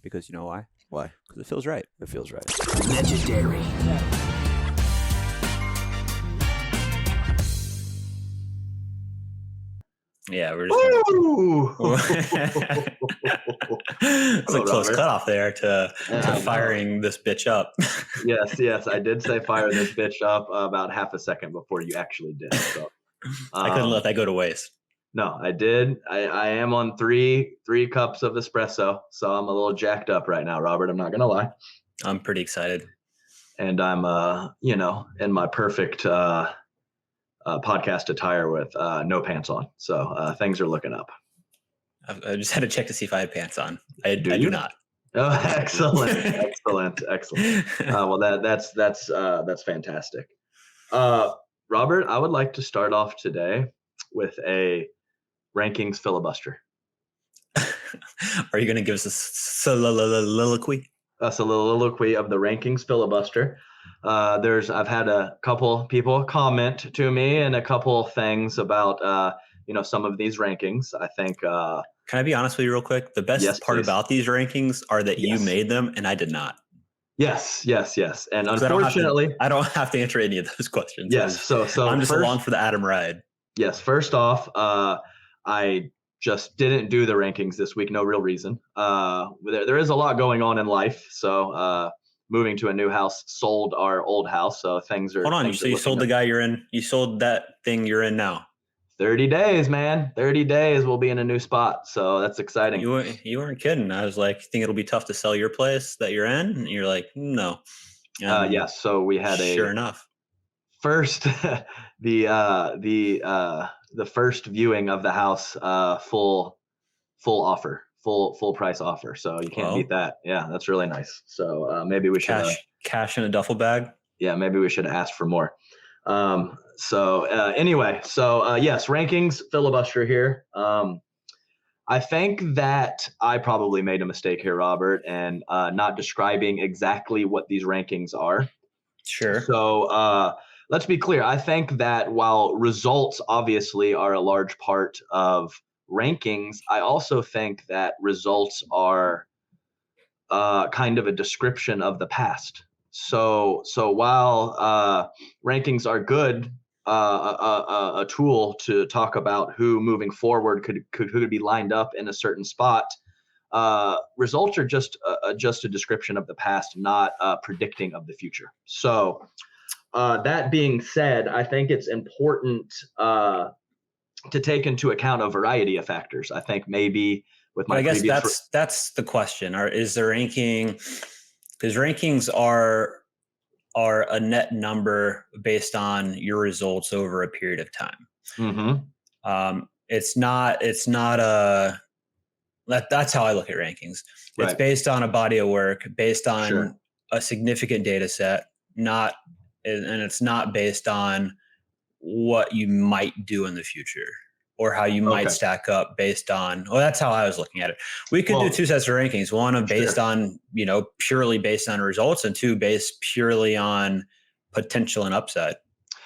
because you know why? Why? Because it feels right. It feels right. Legendary. Yeah, we're just. It's a close cutoff there to firing this bitch up. Yes, I did say fire this bitch up about half a second before you actually did. So I couldn't let that go to waste. No, I did. I am on three cups of espresso, so I'm a little jacked up right now, Robert. I'm not gonna lie. I'm pretty excited, and I'm in my perfect podcast attire with no pants on. So things are looking up. I just had to check to see if I had pants on. I do not. Oh, excellent. Well, that's fantastic. Robert, I would like to start off today with a rankings filibuster. Are you going to give us a soliloquy? A soliloquy of the rankings filibuster. I've had a couple people comment to me and a couple things about some of these rankings. I think. Can I be honest with you real quick? The best part about these rankings are that you made them and I did not. Yes. And unfortunately, I don't have to answer any of those questions. Yes. So I'm just along for the Adam ride. Yes. First off, I just didn't do the rankings this week. No real reason. There is a lot going on in life. So moving to a new house, sold our old house. So things are. Hold on. So you sold the guy you're in. You sold that thing you're in now. 30 days, man. 30 days we'll be in a new spot. So that's exciting. You weren't kidding. I was like, you think it'll be tough to sell your place that you're in? And you're like, no. Yes. So we had sure enough. First, the first viewing of the house, full offer, full price offer. So you can't beat that. Yeah, that's really nice. So maybe we should cash in a duffel bag. Yeah, maybe we should ask for more. Anyway, yes, rankings filibuster here. I think that I probably made a mistake here, Robert, and not describing exactly what these rankings are. Sure. So let's be clear. I think that while results obviously are a large part of rankings, I also think that results are kind of a description of the past. So while rankings are good, a tool to talk about who moving forward could be lined up in a certain spot, results are just a description of the past, not predicting of the future. So that being said, I think it's important to take into account a variety of factors. I think maybe with my that's the question. Is the ranking? Because rankings are a net number based on your results over a period of time. Mm-hmm. It's not that's how I look at rankings. Right. It's based on a body of work, based on a significant data set, and it's not based on what you might do in the future or how you might stack up based on, that's how I was looking at it. We could do two sets of rankings, one based on, purely based on results, and two based purely on potential and upside.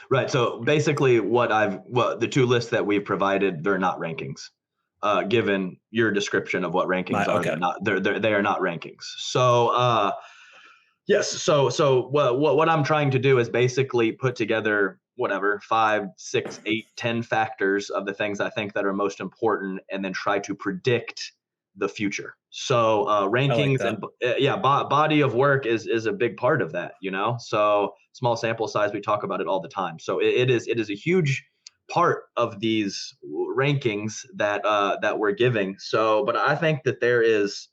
Right. So basically the two lists that we've provided, they're not rankings. Given your description of what rankings are, they are not rankings. So yes. So what I'm trying to do is basically put together 5, 6, 8, 10 factors of the things I think that are most important, and then try to predict the future. So rankings body of work is a big part of that, so small sample size, we talk about it all the time. So it is a huge part of these rankings that we're giving. So, but I think that there is,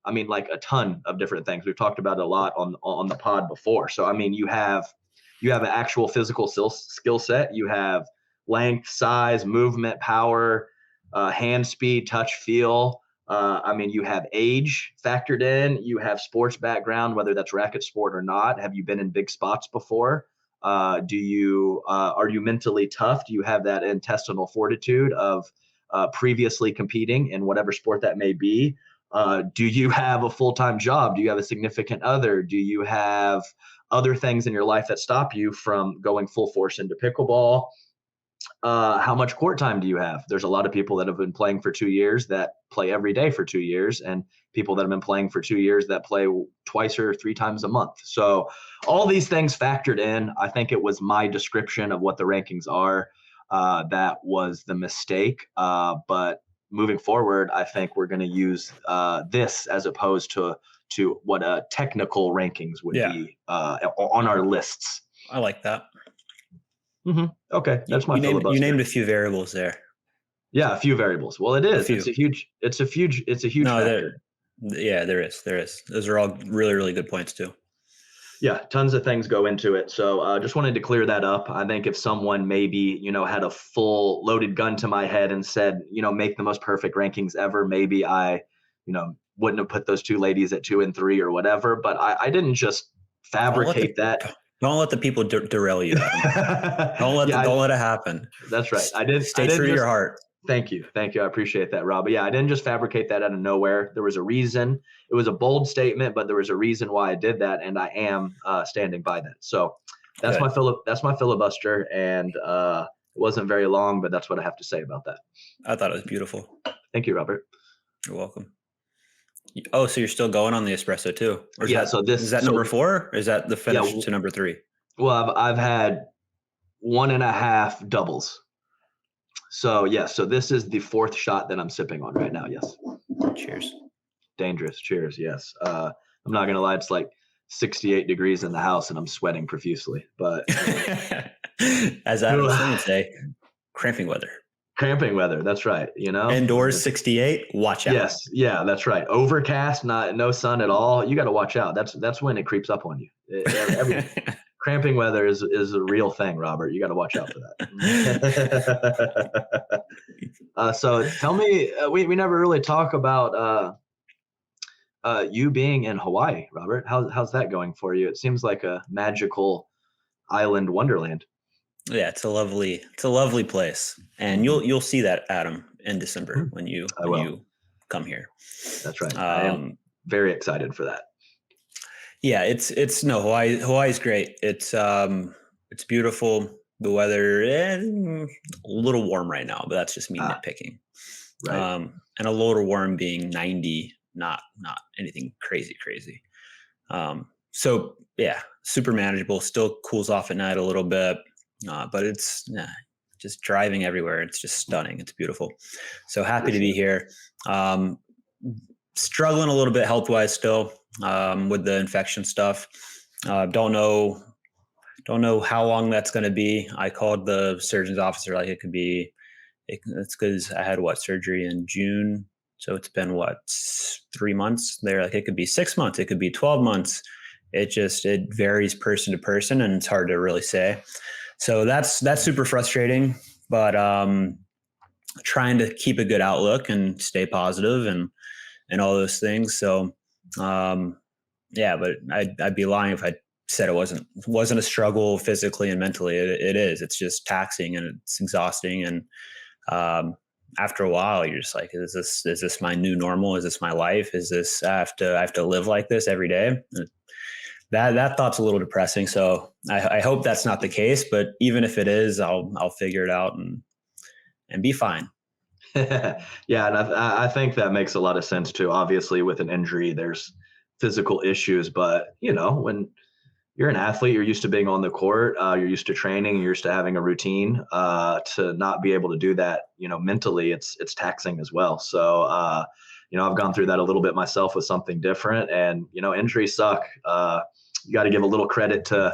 a ton of different things. We've talked about it a lot on the pod before. So, you have an actual physical skill set. You have length, size, movement, power, hand speed, touch, feel. You have age factored in. You have sports background, whether that's racket sport or not. Have you been in big spots before? Are you mentally tough? Do you have that intestinal fortitude of previously competing in whatever sport that may be? Do you have a full-time job? Do you have a significant other? Do you have other things in your life that stop you from going full force into pickleball? How much court time do you have? There's a lot of people that have been playing for 2 years that play every day for 2 years, and people that have been playing for 2 years that play twice or 3 times a month. So all these things factored in. I think it was my description of what the rankings are that was the mistake. But moving forward, I think we're going to use this as opposed to what technical rankings would be on our lists. I like that. Mm-hmm. Okay, that's my filibuster. You named a few variables there. Yeah, a few variables. Well, it is. It's a huge factor. There is. Those are all really, really good points too. Yeah, tons of things go into it. So just wanted to clear that up. I think if someone maybe, had a full loaded gun to my head and said, make the most perfect rankings ever, maybe I, wouldn't have put those two ladies at 2 and 3 or whatever. But I didn't just fabricate that. Don't let the people derail you. Don't let it happen. That's right. I did. Stay true to your heart. Thank you. I appreciate that, Rob. But yeah, I didn't just fabricate that out of nowhere. There was a reason. It was a bold statement, but there was a reason why I did that, and I am standing by that. So that's my filibuster, and it wasn't very long, but that's what I have to say about that. I thought it was beautiful. Thank you, Robert. You're welcome. Oh, so you're still going on the espresso too? Or is that number 4? Or is that the finish to number 3? Well, I've had 1.5 doubles. So so this is the 4th shot that I'm sipping on right now. Yes. Cheers. Dangerous. Cheers. Yes. I'm not gonna lie, it's like 68 degrees in the house and I'm sweating profusely. But as I was going to say, cramping weather. Cramping weather. That's right. Indoors 68. Watch out. Yes. Yeah, that's right. Overcast, no sun at all. You got to watch out. That's when it creeps up on you. Cramping weather is a real thing, Robert. You got to watch out for that. So tell me, we never really talk about you being in Hawaii, Robert. How's that going for you? It seems like a magical island wonderland. Yeah, it's a lovely place, and you'll see that, Adam, in December when you come here. That's right. I am very excited for that. Yeah, Hawaii's great. It's beautiful. The weather a little warm right now, but that's just me nitpicking. Right. And a little warm being 90, not anything crazy. So yeah, super manageable. Still cools off at night a little bit. But it's just driving everywhere. It's just stunning. It's beautiful. So happy to be here. Struggling a little bit health-wise still with the infection stuff. Don't know how long that's going to be. I called the surgeon's office. Like it's because I had surgery in June. So it's been 3 months. They're like, it could be 6 months. It could be 12 months. It varies person to person, and it's hard to really say. So that's super frustrating, but trying to keep a good outlook and stay positive and all those things. So but I'd be lying if I said it wasn't a struggle physically and mentally. It is. It's just taxing and it's exhausting. And after a while, you're just like, is this my new normal? Is this my life? Is this I have to live like this every day? That thought's a little depressing. So I hope that's not the case, but even if it is, I'll figure it out and be fine. Yeah. And I think that makes a lot of sense too. Obviously with an injury, there's physical issues, but when you're an athlete, you're used to being on the court, you're used to training, you're used to having a routine, to not be able to do that, mentally it's taxing as well. So, I've gone through that a little bit myself with something different, and, injuries suck. You got to give a little credit to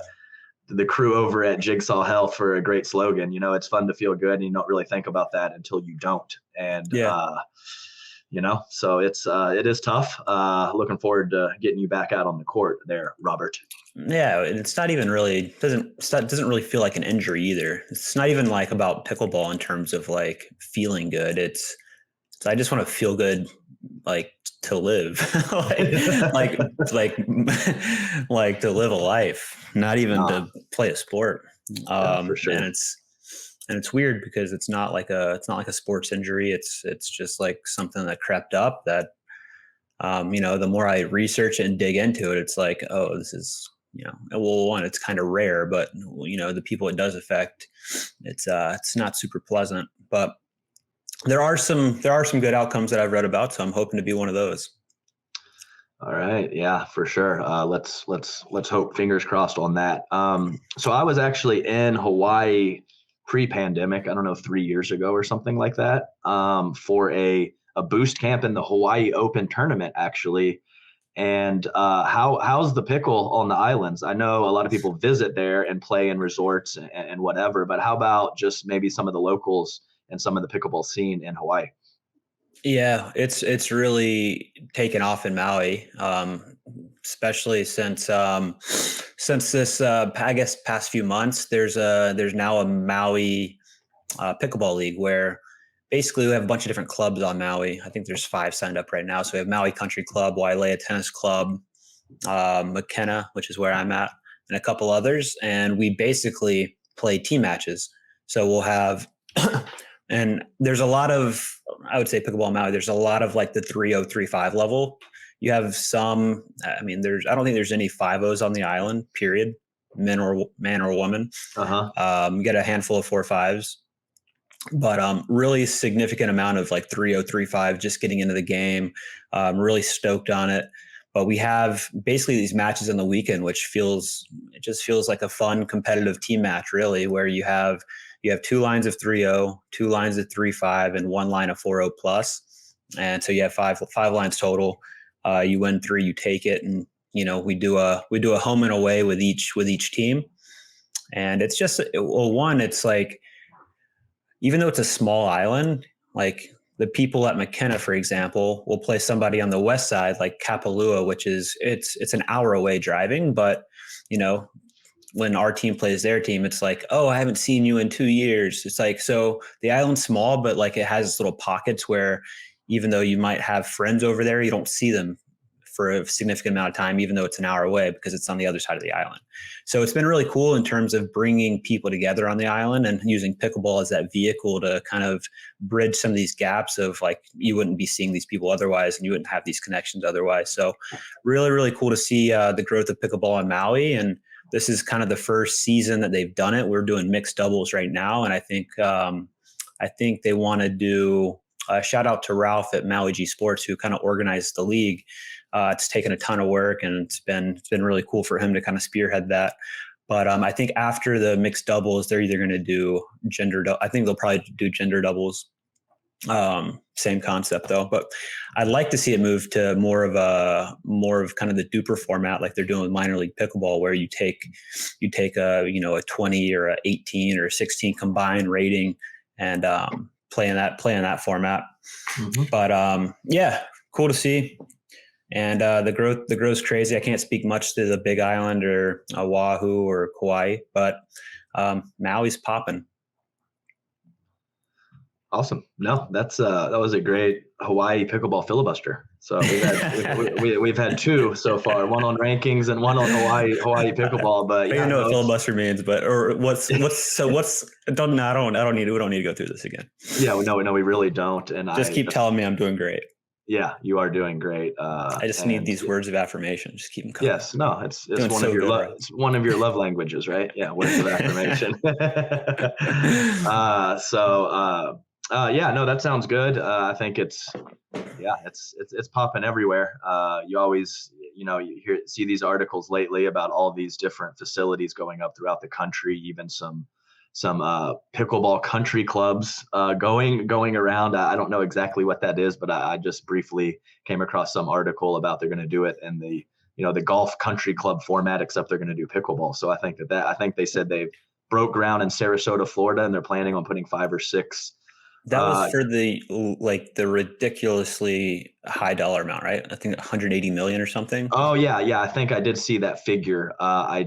the crew over at Jigsaw Health for a great slogan. It's fun to feel good, and you don't really think about that until you don't. And, so it is tough. Looking forward to getting you back out on the court there, Robert. Yeah. And it's not even really, doesn't really feel like an injury either. It's not even like about pickleball in terms of like feeling good. I just want to feel good, like to live, like to live a life, not even to play a sport. For sure. And it's weird because it's not like a sports injury. It's just like something that crept up that, the more I research and dig into it, it's like, oh, this is one, it's kind of rare, but the people it does affect, it's not super pleasant. But there are some good outcomes that I've read about, so I'm hoping to be one of those. All right. Yeah, for sure. Let's hope, fingers crossed on that. So I was actually in Hawaii pre-pandemic, I don't know, 3 years ago or something like that, for a boost camp in the Hawaii Open tournament, actually. And how's the pickle on the islands? I know a lot of people visit there and play in resorts and whatever, but how about just maybe some of the locals and some of the pickleball scene in Hawaii? Yeah, it's really taken off in Maui, especially since this I guess past few months. There's now a Maui pickleball league where basically we have a bunch of different clubs on Maui. I think there's 5 signed up right now. So we have Maui Country Club, Wailea Tennis Club, McKenna, which is where I'm at, and a couple others. And we basically play team matches. So we'll have and there's a lot of, I would say, pickleball Maui, there's a lot of like the 3-0, 3-5 level. You have some, I don't think there's any 5-0s on the island, period, man or woman. You get a handful of 4-5s, but really significant amount of like 3-0, 3-5 just getting into the game. Really stoked on it. But we have basically these matches on the weekend, which just feels like a fun competitive team match, really, where you have 2 lines of 3-0, 2 lines of 3-5, and 1 line of 4-0 plus. And so you have five lines total. You win 3, you take it, and we do a home and away with each team. And it's just, one, it's like, even though it's a small island, like the people at McKenna, for example, will play somebody on the west side, like Kapalua, which is it's an hour away driving, but when our team plays their team, it's like, oh, I haven't seen you in 2 years. It's like, so the island's small, but like it has little pockets where even though you might have friends over there, you don't see them for a significant amount of time, even though it's an hour away, because it's on the other side of the island. So it's been really cool in terms of bringing people together on the island and using pickleball as that vehicle to kind of bridge some of these gaps of like, you wouldn't be seeing these people otherwise, and you wouldn't have these connections otherwise. So really, really cool to see the growth of pickleball on Maui. And this is kind of the first season that they've done it. We're doing mixed doubles right now. And I think they want to do a shout out to Ralph at Maui G Sports, who kind of organized the league. It's taken a ton of work, and it's been really cool for him to kind of spearhead that. But I think after the mixed doubles, they're either going to do I think they'll probably do gender doubles. Same concept though, but I'd like to see it move to more of kind of the duper format, like they're doing with minor league pickleball, where you take a 20 or a 18 or a 16 combined rating and play in that format. Mm-hmm. But yeah, cool to see. And the growth's crazy. I can't speak much to the Big Island or Oahu or Kauai, but Maui's popping. Awesome. No, that was a great Hawaii pickleball filibuster. So we've had 2 so far, one on rankings and one on Hawaii pickleball. But I don't know what filibuster means, but what's we don't need to go through this again. Yeah, no, we really don't. And just keep telling me I'm doing great. Yeah, you are doing great. I just need these words of affirmation. Just keep them coming. Yes, no, it's one of your love languages, right? Yeah, words of affirmation. Yeah, no, that sounds good. I think it's popping everywhere. You always, you see these articles lately about all these different facilities going up throughout the country, even some pickleball country clubs going around. I don't know exactly what that is, but I just briefly came across some article about they're going to do it in the golf country club format, except they're going to do pickleball. So I think they said they broke ground in Sarasota, Florida, and they're planning on putting 5 or 6. That was for the ridiculously high dollar amount, right? I think 180 million or something. Oh yeah. I think I did see that figure. I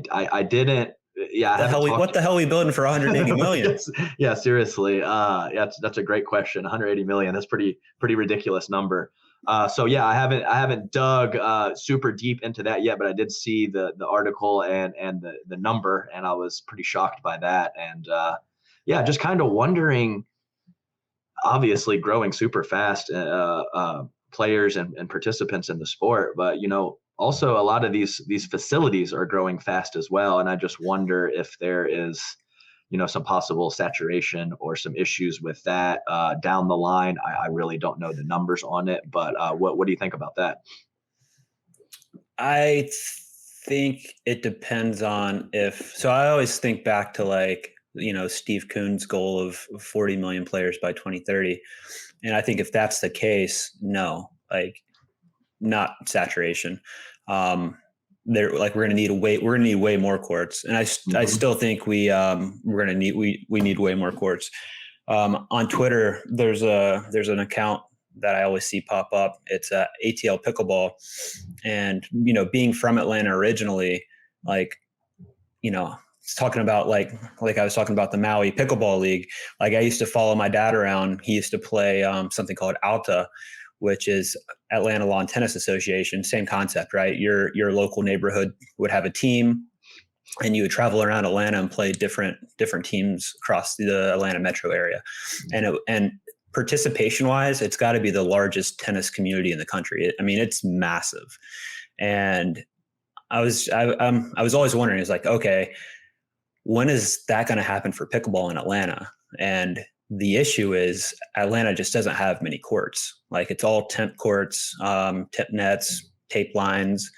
didn't. Yeah. What the hell are we building for 180 million? Yeah, seriously. That's a great question. 180 million. That's pretty ridiculous number. So yeah, I haven't dug super deep into that yet, but I did see the article and the number, and I was pretty shocked by that. And just kind of wondering. Obviously growing super fast, players and participants in the sport, but also a lot of these facilities are growing fast as well. And I just wonder if there is, some possible saturation or some issues with that down the line. I really don't know the numbers on it, but what do you think about that? I think it depends on so I always think back to Steve Kuhn's goal of 40 million players by 2030. And I think if that's the case, no, not saturation. We're going to need way more courts. And I still think we need way more courts. On Twitter, there's an account that I always see pop up. It's ATL Pickleball. And, being from Atlanta originally, it's talking about like I was talking about the Maui Pickleball League. Like I used to follow my dad around. He used to play something called ALTA, which is Atlanta Lawn Tennis Association. Same concept, right? Your local neighborhood would have a team, and you would travel around Atlanta and play different teams across the Atlanta metro area. And participation wise, it's got to be the largest tennis community in the country. It's massive. And I was always wondering, it's like, okay, when is that going to happen for pickleball in Atlanta? And the issue is Atlanta just doesn't have many courts. Like it's all tent courts, tip nets, tape lines.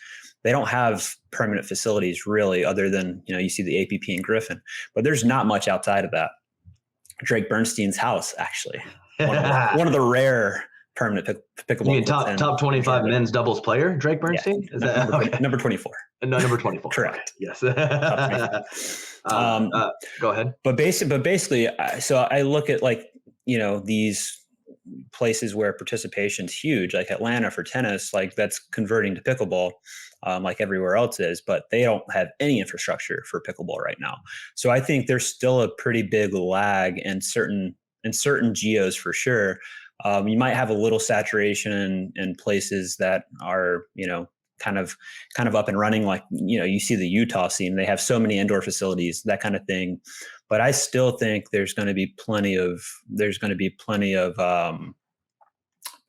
They don't have permanent facilities really, other than, you see the APP in Griffin, but there's not much outside of that. Drake Bernstein's house, actually, one of the rare permanent pickleball. You mean top 25 men's doubles player, Drake Bernstein? Yeah. Is that number 24? No, number 24. Correct. Yes. Go ahead. But basically, so I look at these places where participation's huge, like Atlanta for tennis, like that's converting to pickleball, like everywhere else is, but they don't have any infrastructure for pickleball right now. So I think there's still a pretty big lag in certain geos for sure. You might have a little saturation in places that are, kind of up and running. Like, you see the Utah scene, they have so many indoor facilities, that kind of thing. But I still think there's going to be plenty of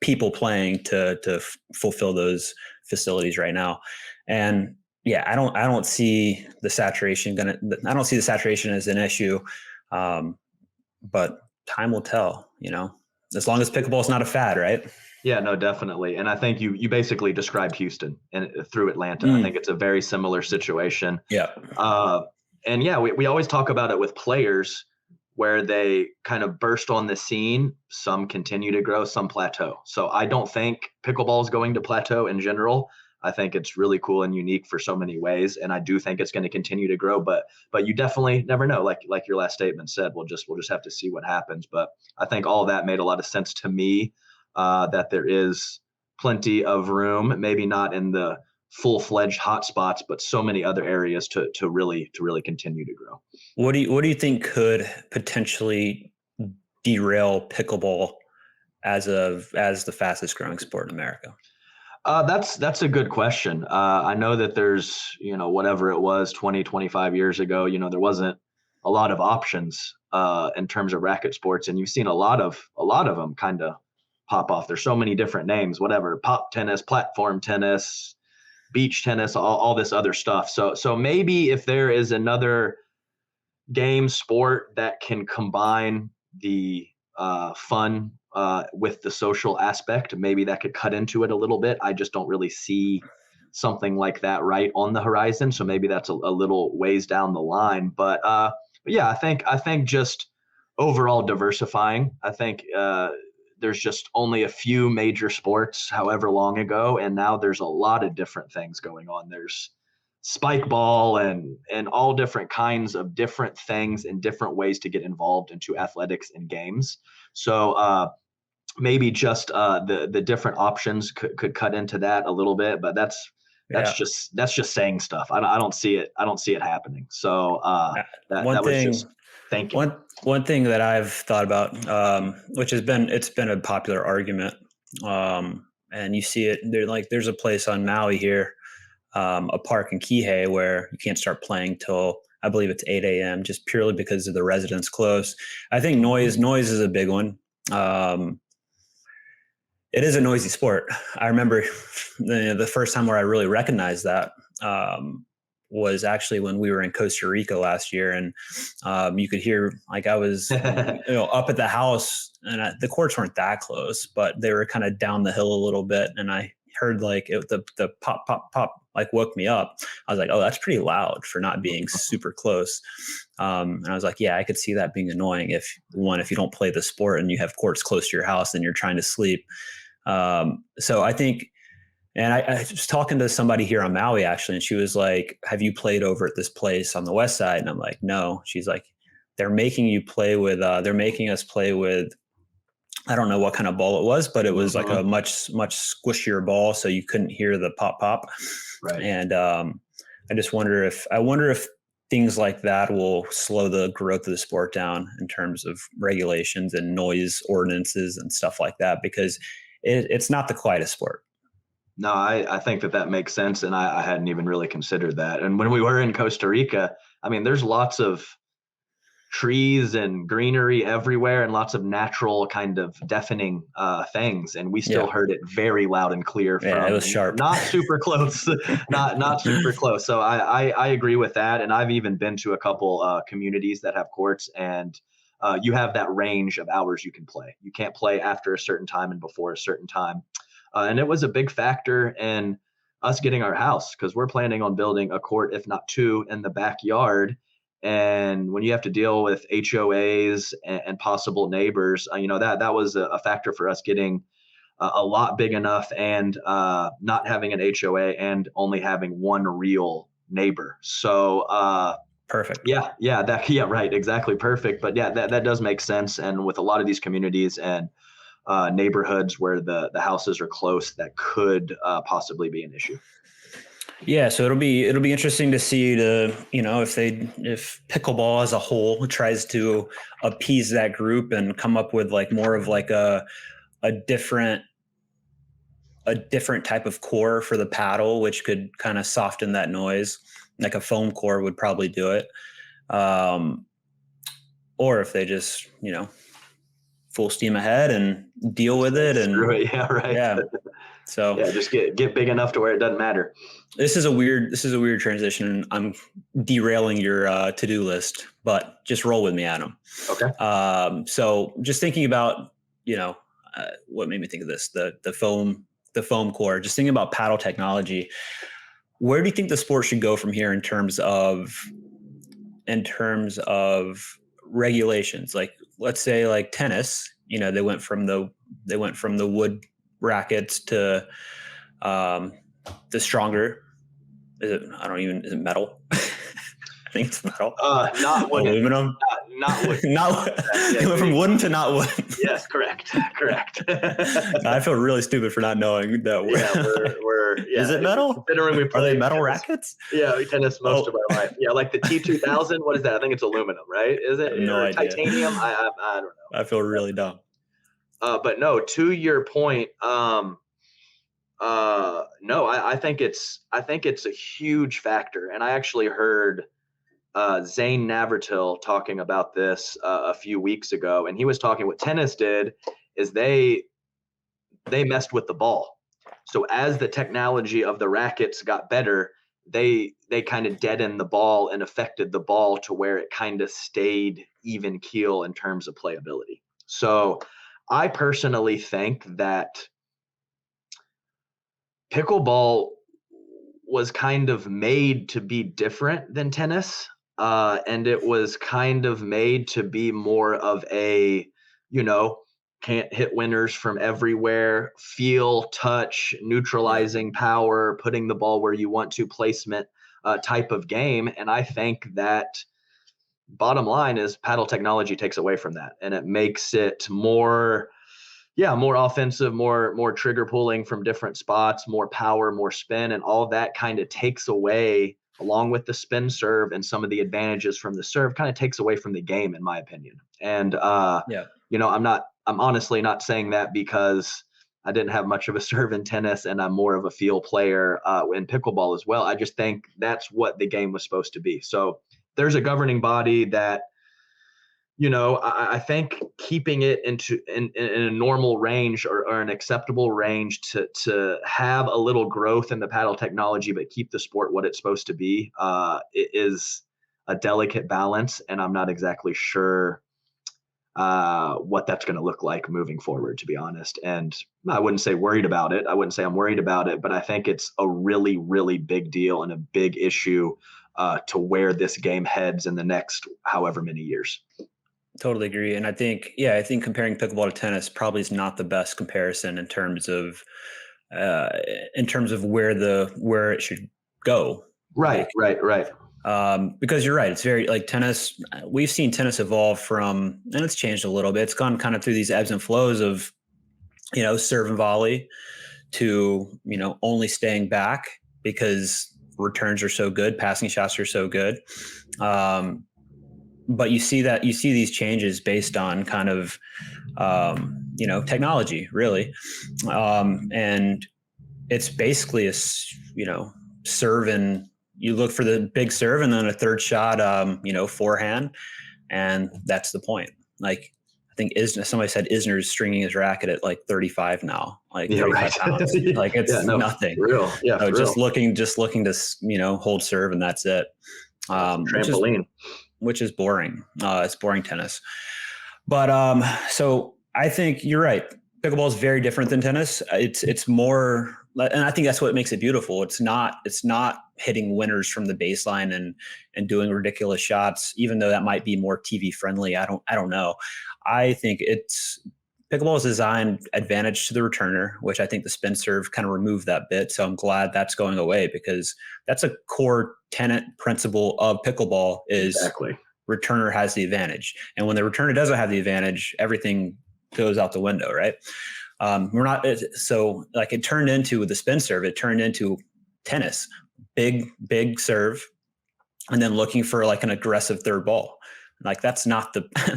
people playing to fulfill those facilities right now. And yeah, I don't see the saturation as an issue. But time will tell, as long as pickleball is not a fad, right? Yeah, no, definitely. And I think you basically described Houston and through Atlanta. I think it's a very similar situation. Yeah. And yeah, we always talk about it with players where they kind of burst on the scene. Some continue to grow, some plateau. So I don't think pickleball is going to plateau in general. I think it's really cool and unique for so many ways. And I do think it's going to continue to grow, but you definitely never know. Like your last statement said, we'll just have to see what happens. But I think all of that made a lot of sense to me, that there is plenty of room, maybe not in the full-fledged hotspots, but so many other areas to really continue to grow. What do you think could potentially derail pickleball as the fastest growing sport in America? That's a good question. I know that there's, whatever it was 20, 25 years ago, there wasn't a lot of options in terms of racket sports, and you've seen a lot of them kind of pop off. There's so many different names, whatever, pop tennis, platform tennis, beach tennis, all this other stuff. So maybe if there is another game sport that can combine the fun with the social aspect, maybe that could cut into it a little bit. I just don't really see something like that right on the horizon. So maybe that's a little ways down the line. But yeah, I think just overall diversifying. I think there's just only a few major sports however long ago, and now there's a lot of different things going on. There's spike ball and all different kinds of different things and different ways to get involved into athletics and games. So maybe just the different options could cut into that a little bit, but that's just saying stuff. I don't see it happening. So that was just thinking. One thing that I've thought about, which it's been a popular argument, and you see it there. Like there's a place on Maui here, a park in Kihei where you can't start playing till I believe it's 8 a.m. just purely because of the residents close. I think noise is a big one. It is a noisy sport. I remember the first time where I really recognized that was actually when we were in Costa Rica last year, and you could hear, like, I was up at the house, and the courts weren't that close, but they were kind of down the hill a little bit, and I heard like the pop pop pop like woke me up. I was like, oh, that's pretty loud for not being super close. And I was like, yeah, I could see that being annoying if you don't play the sport and you have courts close to your house and you're trying to sleep. So I think, and I was talking to somebody here on Maui actually, and she was like, have you played over at this place on the west side? And I'm like, no. She's like, they're making us play with, I don't know what kind of ball it was, but it was like a much squishier ball, so you couldn't hear the pop pop. Right. And I just wonder if things like that will slow the growth of the sport down in terms of regulations and noise ordinances and stuff like that, because it's not the quietest sport. No, I think that makes sense, and I hadn't even really considered that. And when we were in Costa Rica, I mean, there's lots of trees and greenery everywhere and lots of natural kind of deafening things, and we still heard it very loud and clear from it was sharp. Not super close. not super close. So I agree with that, and I've even been to a couple communities that have courts, and you have that range of hours you can play. You can't play after a certain time and before a certain time, and it was a big factor in us getting our house, because we're planning on building a court, if not two, in the backyard. And when you have to deal with HOAs and possible neighbors, that was a factor for us getting a lot big enough, and not having an HOA and only having one real neighbor. So perfect. Yeah, right. Exactly. Perfect. But yeah, that does make sense. And with a lot of these communities and neighborhoods where the houses are close, that could possibly be an issue. Yeah, so it'll be interesting to see if pickleball as a whole tries to appease that group and come up with like more of like a different type of core for the paddle, which could kind of soften that noise. Like a foam core would probably do it, or if they just full steam ahead and deal with it. And screw it. Yeah, right. Yeah. So yeah, just get big enough to where it doesn't matter. This is a weird transition. I'm derailing your to-do list, but just roll with me, Adam. Okay. So just thinking about, what made me think of this, the foam core, just thinking about paddle technology. Where do you think the sport should go from here in terms of regulations? Like, let's say like tennis, they went from the wood rackets to the stronger. Is it metal? I think it's metal. Not wood. Aluminum. Not wood. Not wood. It went from wooden to not wood. Yes, correct. I feel really stupid for not knowing that. We're Is it metal? Are they metal rackets? Yeah, we tennis most of our life. Yeah, like the T2000. What is that? I think it's aluminum, right? Is it? No idea. Titanium? I don't know. I feel really dumb. But no, to your point, no, I think it's a huge factor. And I actually heard Zane Navratil talking about this a few weeks ago, and he was talking what tennis did is they messed with the ball. So as the technology of the rackets got better, they kind of deadened the ball and affected the ball to where it kind of stayed even keel in terms of playability. So I personally think that pickleball was kind of made to be different than tennis. And it was kind of made to be more of a, can't hit winners from everywhere, feel, touch, neutralizing power, putting the ball where you want to, placement type of game. And I think that bottom line is paddle technology takes away from that, and it makes it more offensive, more trigger pulling from different spots, more power, more spin, and all that kind of takes away, along with the spin serve and some of the advantages from the serve, kind of takes away from the game, in my opinion. And I'm honestly not saying that because I didn't have much of a serve in tennis and I'm more of a feel player in pickleball as well. I just think that's what the game was supposed to be. So there's a governing body that I think keeping it in a normal range or an acceptable range to have a little growth in the paddle technology, but keep the sport what it's supposed to be, is a delicate balance. And I'm not exactly sure what that's going to look like moving forward, to be honest. And I wouldn't say worried about it. I wouldn't say I'm worried about it, but I think it's a really, really big deal and a big issue to where this game heads in the next however many years. Totally agree. And I think comparing pickleball to tennis probably is not the best comparison in terms of where it should go. Right. Because you're right. It's very like tennis. We've seen tennis evolve from, and it's changed a little bit. It's gone kind of through these ebbs and flows of, serve and volley to, only staying back because returns are so good, passing shots are so good. But you see these changes based on kind of, technology really. And it's basically a, serve, and you look for the big serve and then a third shot, forehand. And that's the point. Like, I think somebody said Isner's stringing his racket at like 35 now, like 35 pounds. Like it's nothing. For real. Yeah. So just looking to, hold serve and that's it. Trampoline. Which is boring. It's boring tennis. But so I think you're right. Pickleball is very different than tennis. It's more, and I think that's what makes it beautiful. It's not hitting winners from the baseline and doing ridiculous shots, even though that might be more TV friendly. I don't know. I think pickleball is designed advantage to the returner, which I think the spin serve kind of removed that bit. So I'm glad that's going away because that's a core tenet principle of pickleball is exactly. Returner has the advantage. And when the returner doesn't have the advantage, everything goes out the window, right? So like it turned into with the spin serve, it turned into tennis, big serve, and then looking for like an aggressive third ball. Like that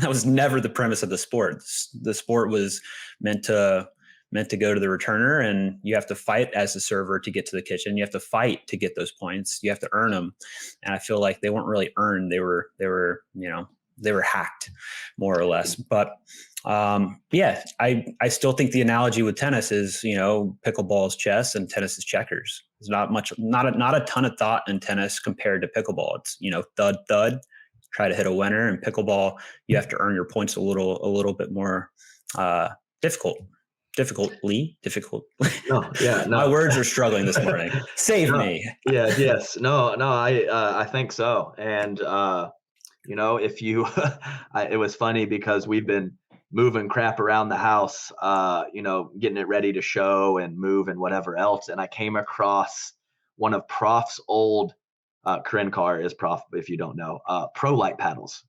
was never the premise of the sport. The sport was meant to go to the returner, and you have to fight as a server to get to the kitchen. You have to fight to get those points. You have to earn them. And I feel like they weren't really earned. They were hacked more or less. But I still think the analogy with tennis is, pickleball is chess and tennis is checkers. There's not a ton of thought in tennis compared to pickleball. It's, thud, try to hit a winner. And pickleball, you have to earn your points a little bit more difficult. No, yeah, no. My words are struggling this morning. Save me. Yeah, yes. No, I think so. And, if you, it was funny because we've been moving crap around the house, getting it ready to show and move and whatever else. And I came across one of Prof's old, Corinne Carr is Prof, if you don't know, Pro Light paddles.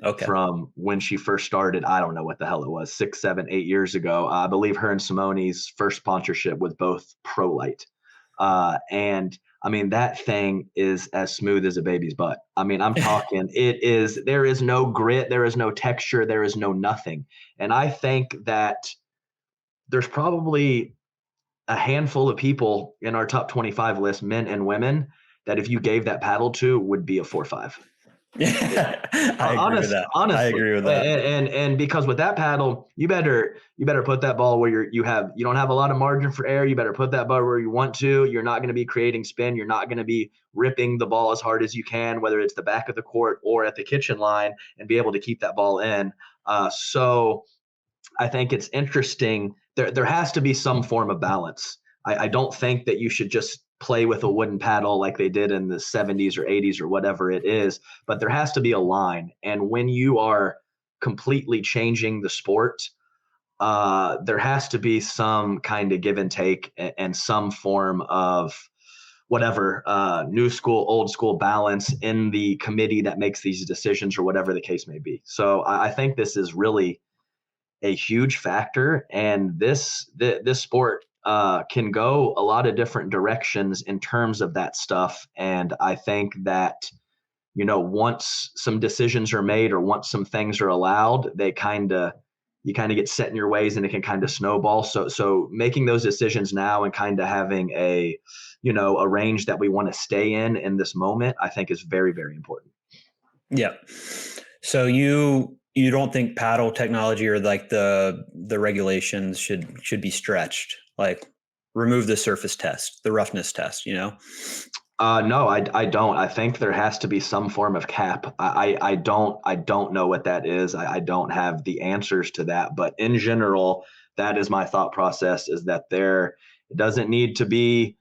Okay. From when she first started, I don't know what the hell it was, 6, 7, 8 years ago. I believe her and Simone's first sponsorship was both Pro Light. And I mean, that thing is as smooth as a baby's butt. I mean, I'm talking, there is no grit, there is no texture, there is no nothing. And I think that there's probably a handful of people in our top 25 list, men and women, that if you gave that paddle to would be a 4-5. Yeah, honestly, I agree with that. And because with that paddle, you better put that ball where you don't have a lot of margin for error. You better put that ball where you want to. You're not going to be creating spin. You're not going to be ripping the ball as hard as you can, whether it's the back of the court or at the kitchen line, and be able to keep that ball in. So I think it's interesting. There has to be some form of balance. I don't think that you should just play with a wooden paddle like they did in the 70s or 80s or whatever it is, but there has to be a line. And when you are completely changing the sport, there has to be some kind of give and take and some form of whatever, new school, old school balance in the committee that makes these decisions or whatever the case may be. So I think this is really a huge factor, and this sport can go a lot of different directions in terms of that stuff. And I think that, once some decisions are made or once some things are allowed, you kind of get set in your ways and it can kind of snowball. So making those decisions now and kind of having a range that we want to stay in this moment, I think is very, very important. Yeah. So you You don't think paddle technology or like the regulations should be stretched? Like remove the surface test, the roughness test, you know? No, I don't. I think there has to be some form of cap. I don't know what that is. I don't have the answers to that. But in general, that is my thought process, is that there it doesn't need to be,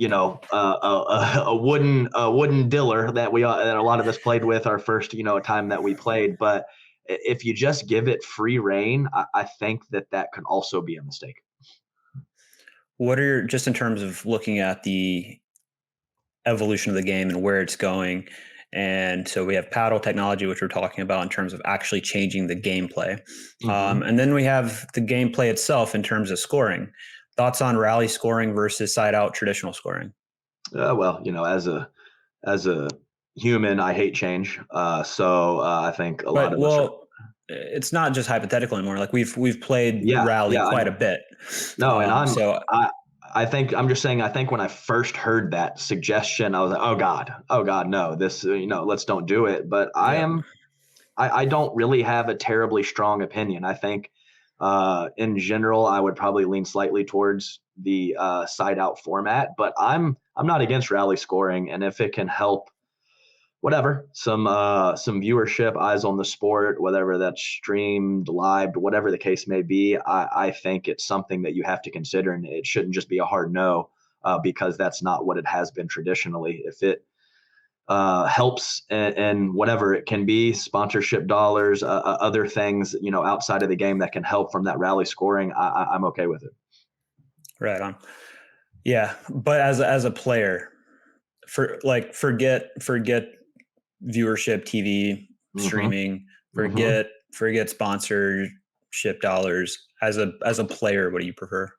a wooden diller that that a lot of us played with our first, time that we played. But if you just give it free reign, I think that could also be a mistake. What are just in terms of looking at the evolution of the game and where it's going? And so we have paddle technology, which we're talking about in terms of actually changing the gameplay. Mm-hmm. And then we have the gameplay itself in terms of scoring. Thoughts on rally scoring versus side out traditional scoring? Well, as a human, I hate change. So I think a lot of us it's not just hypothetical anymore. Like we've played rally quite a bit. No, and I think I'm just saying, I think when I first heard that suggestion, I was like, oh God, no, this, let's don't do it. But I don't really have a terribly strong opinion. I think in general, I would probably lean slightly towards the side out format, but I'm not against rally scoring. And if it can help some viewership, eyes on the sport, whatever that's streamed, live, whatever the case may be, I think it's something that you have to consider, and it shouldn't just be a hard no, because that's not what it has been traditionally. If it helps and whatever it can be, sponsorship dollars, other things, outside of the game that can help from that rally scoring, I'm okay with it. Right on. Yeah, but as a player, forget viewership, TV, streaming, forget sponsorship dollars. As a player, what do you prefer?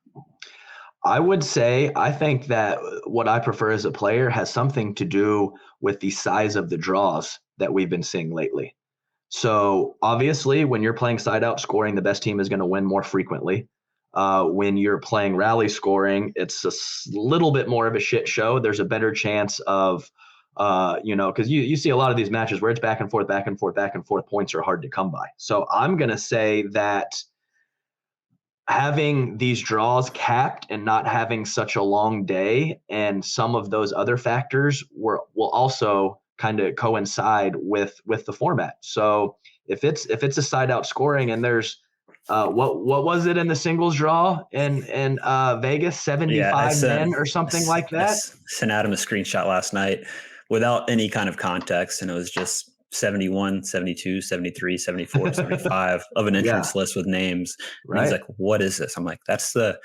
I would say, I think that what I prefer as a player has something to do with the size of the draws that we've been seeing lately. So obviously, when you're playing side out scoring, the best team is going to win more frequently. When you're playing rally scoring, it's a little bit more of a shit show. There's a better chance of, because you see a lot of these matches where it's back and forth, back and forth, back and forth. Points are hard to come by. So I'm going to say that having these draws capped and not having such a long day and some of those other factors will also kind of coincide with the format. So if it's a side out scoring and there's what was it in the singles draw in Vegas, 75 men or something like that? I sent Adam a screenshot last night without any kind of context, and it was just 71, 72, 73, 74, 75 of an entrance list with names. And he's like, what is this? I'm like, that's the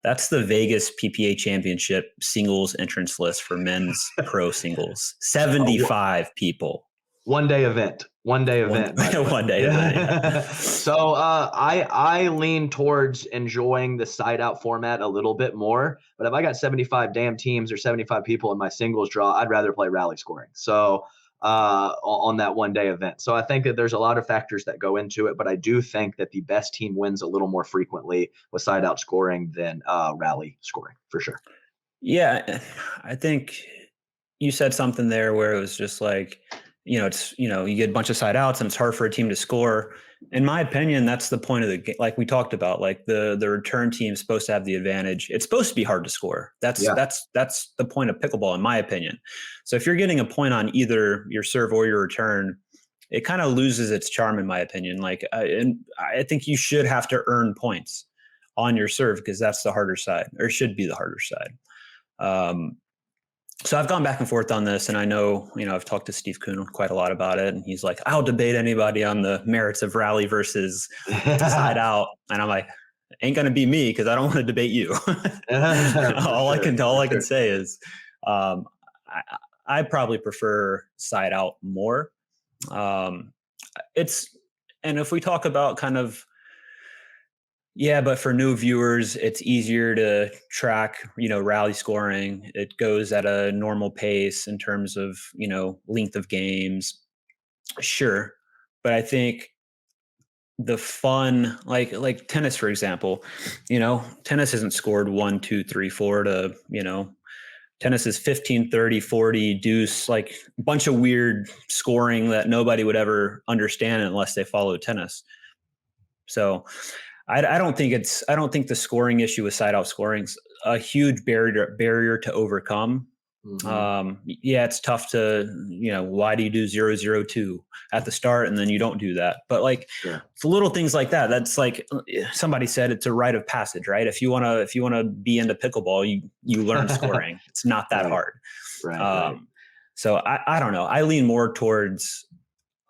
Vegas PPA Championship singles entrance list for men's pro singles. 75 people. One day event. One day event. Yeah. So I lean towards enjoying the side out format a little bit more. But if I got 75 damn teams or 75 people in my singles draw, I'd rather play rally scoring. So on that one day event. So I think that there's a lot of factors that go into it, but I do think that the best team wins a little more frequently with side out scoring than rally scoring, for sure. Yeah, I think you said something there where it was just like, it's, you get a bunch of side outs and it's hard for a team to score. In my opinion, that's the point of the game. Like we talked about, like the return team is supposed to have the advantage. It's supposed to be hard to score. That's the point of pickleball, in my opinion. So if you're getting a point on either your serve or your return, it kind of loses its charm, in my opinion. Like, and I think you should have to earn points on your serve because that's the harder side, or should be the harder side. So I've gone back and forth on this, and I know, I've talked to Steve Kuhn quite a lot about it, and he's like, I'll debate anybody on the merits of rally versus side out. And I'm like, ain't going to be me because I don't want to debate you. all I can say is I probably prefer side out more. And if we talk about kind of, but for new viewers, it's easier to track, rally scoring. It goes at a normal pace in terms of, length of games. Sure. But I think the fun, like tennis, for example, tennis isn't scored 1, 2, 3, 4 to, Tennis is 15, 30, 40, deuce, like a bunch of weird scoring that nobody would ever understand unless they follow tennis. So I don't think the scoring issue with side out scoring is a huge barrier to overcome. Yeah, it's tough to, why do you do 0-0-2 at the start and then you don't do that? But like, it's little things like that. That's like somebody said, it's a rite of passage, right? If you want to be into pickleball, you learn scoring. It's not that hard. Right. So I don't know. I lean more towards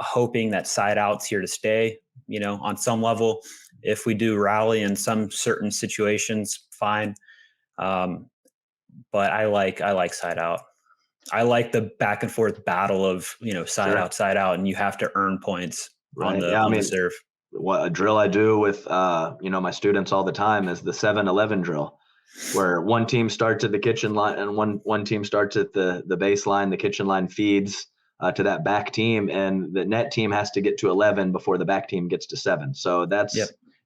hoping that side out's here to stay, on some level. If we do rally in some certain situations, fine. But I like side out. I like the back and forth battle of, side out, and you have to earn points on the serve. What a drill I do with, my students all the time is the 7-11 drill, where one team starts at the kitchen line and one team starts at the baseline. The kitchen line feeds to that back team, and the net team has to get to 11 before the back team gets to 7. So that's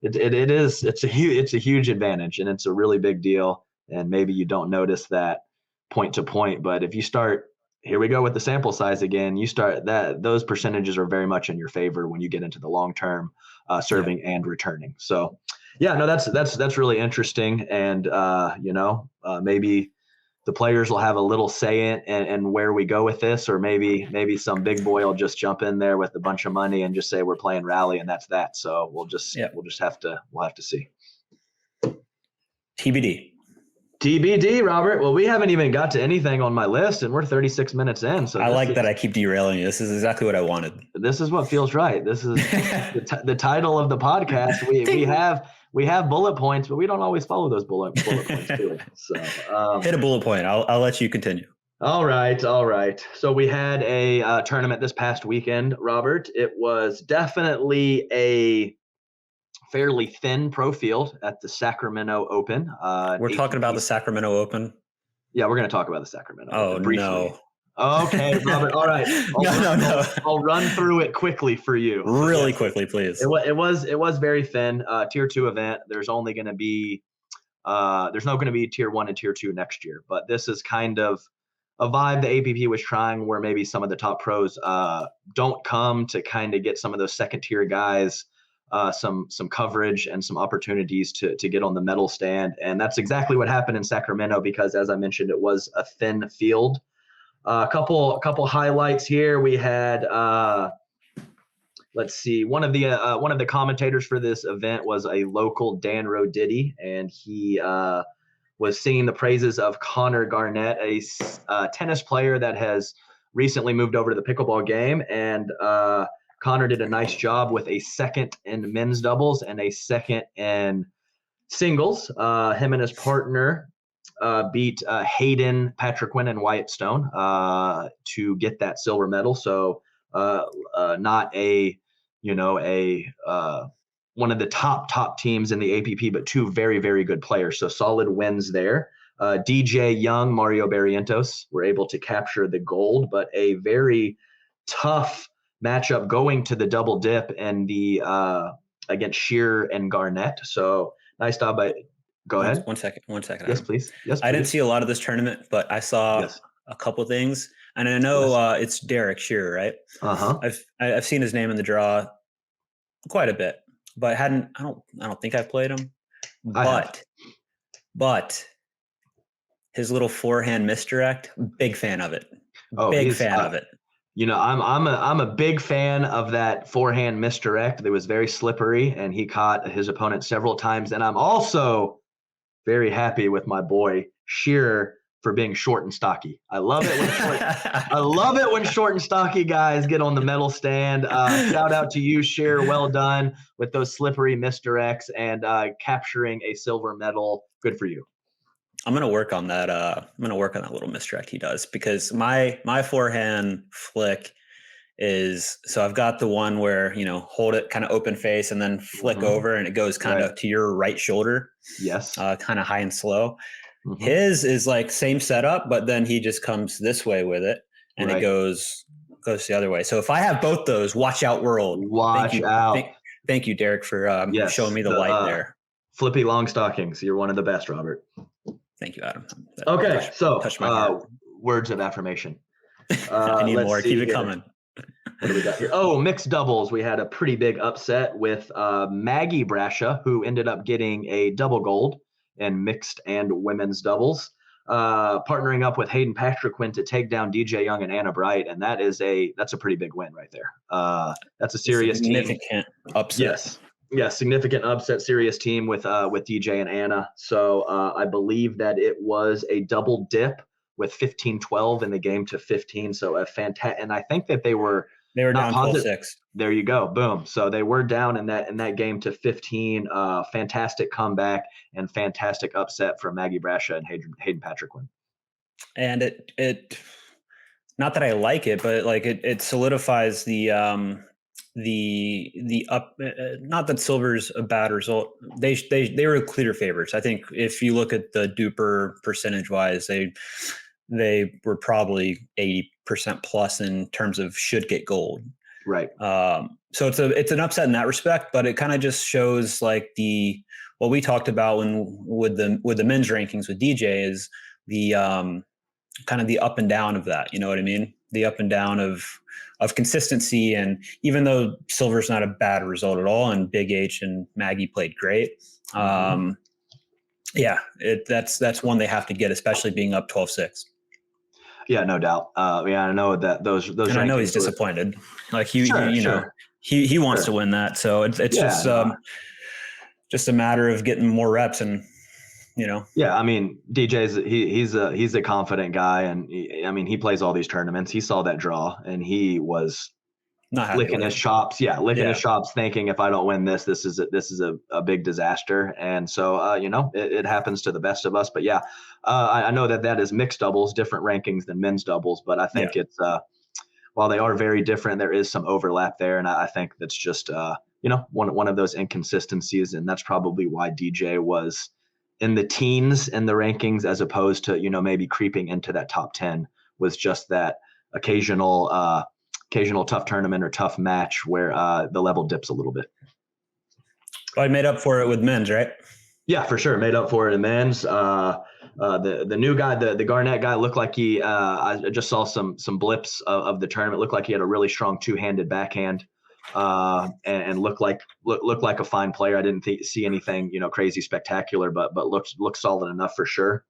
it's a huge advantage, and it's a really big deal. And maybe you don't notice that point to point, but if you start, here we go with the sample size again, you start that, those percentages are very much in your favor when you get into the long-term serving and returning. So that's really interesting. And, maybe the players will have a little say in where we go with this, or maybe some big boy will just jump in there with a bunch of money and just say, we're playing rally and that's that. So we'll just have to see. TBD, Robert. Well, we haven't even got to anything on my list, and we're 36 minutes in. So I like that I keep derailing you. This is exactly what I wanted. This is what feels right. This is the title of the podcast. We have bullet points, but we don't always follow those bullet points too. So hit a bullet point. I'll let you continue. All right. So we had a tournament this past weekend, Robert. It was definitely a fairly thin pro field at the Sacramento Open. We're talking about the Sacramento Open? Yeah, we're going to talk about the Sacramento Open briefly. No. Okay, Robert. All right. No. I'll run through it quickly for you. Really quickly, please. It was very thin. Tier 2 event. There's only going to be there's not going to be tier 1 and tier 2 next year, but this is kind of a vibe the APP was trying, where maybe some of the top pros don't come to kind of get some of those second tier guys some coverage and some opportunities to get on the medal stand. And that's exactly what happened in Sacramento, because as I mentioned, it was a thin field. A couple highlights here. We had let's see, one of the commentators for this event was a local Dan Roditi, and he was singing the praises of Connor Garnett, a tennis player that has recently moved over to the pickleball game. And Connor did a nice job with a second in men's doubles and a second in singles. Him and his partner beat Hayden, Patrick Wynn, and Wyatt Stone to get that silver medal. So not one of the top teams in the APP, but two very, very good players. So solid wins there. DJ Young, Mario Barrientos were able to capture the gold, but a very tough matchup going to the double dip and the against Shearer and Garnett. So nice job by. Go ahead. One second. Yes, please. I didn't see a lot of this tournament, but I saw a couple things, and I know it's Derek Shearer, right? I've seen his name in the draw quite a bit, but I don't think I've played him. But his little forehand misdirect, big fan of it. Big fan of it. I'm a big fan of that forehand misdirect. It was very slippery, and he caught his opponent several times. And I'm also very happy with my boy Shearer for being short and stocky. I love it when short and stocky guys get on the medal stand. Shout out to you, Shearer. Well done with those slippery misdirects and capturing a silver medal. Good for you. I'm going to work on that. I'm going to work on that little misdirect he does, because my forehand flick is, so I've got the one where, hold it kind of open face and then flick over, and it goes kind of to your right shoulder. Yes. Kind of high and slow. His is like same setup, but then he just comes this way with it, and it goes the other way. So if I have both those, watch out, world. Watch out. Thank you, Derek, for showing me the light there. Flippy long stockings. You're one of the best, Robert. Thank you, Adam. Okay, touched my heart. Words of affirmation. I need more. Keep it coming. What do we got here? Oh, mixed doubles. We had a pretty big upset with Maggie Brascia, who ended up getting a double gold in mixed and women's doubles, partnering up with Hayden Patrickquin to take down DJ Young and Anna Bright, and that's a pretty big win right there. That's a serious significant upset. Yes, significant upset, serious team with DJ and Anna. So I believe that it was a double dip with 15-12 in the game to 15. So a fantastic, and I think that they were down 12-6. There you go. Boom. So they were down in that game to 15. Fantastic comeback and fantastic upset from Maggie Brascia and Hayden Patrickquin. And it not that I like it, but like it solidifies the up. Not that silver's a bad result. They were clear favorites. I think if you look at the duper percentage wise, they were probably 80% plus in terms of should get gold. Right. So it's an upset in that respect, but it kind of just shows like what we talked about with the men's rankings with DJ is the kind of the up and down of that. You know what I mean? The up and down of consistency. And even though silver's not a bad result at all, and Big H and Maggie played great. That's one they have to get, especially being up 12-6. Yeah, no doubt. I know that those. And I know he's disappointed. Like he wants to win that. So it's just a matter of getting more reps and. Yeah, I mean, DJ's he's a confident guy, and he plays all these tournaments. He saw that draw, and he was not licking his chops. Yeah, licking his chops, thinking if I don't win this is a big disaster. And so it happens to the best of us. But yeah, I know that is mixed doubles, different rankings than men's doubles. But I think it's while they are very different, there is some overlap there, and I think that's just one of those inconsistencies, and that's probably why DJ was in the teens in the rankings as opposed to, maybe creeping into that top 10, was just that occasional tough tournament or tough match where the level dips a little bit. Well, I made up for it with men's, right? Yeah, for sure. Made up for it in men's. The new guy, the Garnett guy, looked like I just saw some blips of the tournament. Looked like he had a really strong two-handed backhand. And looked like a fine player. I didn't see anything, crazy spectacular, but looked solid enough for sure.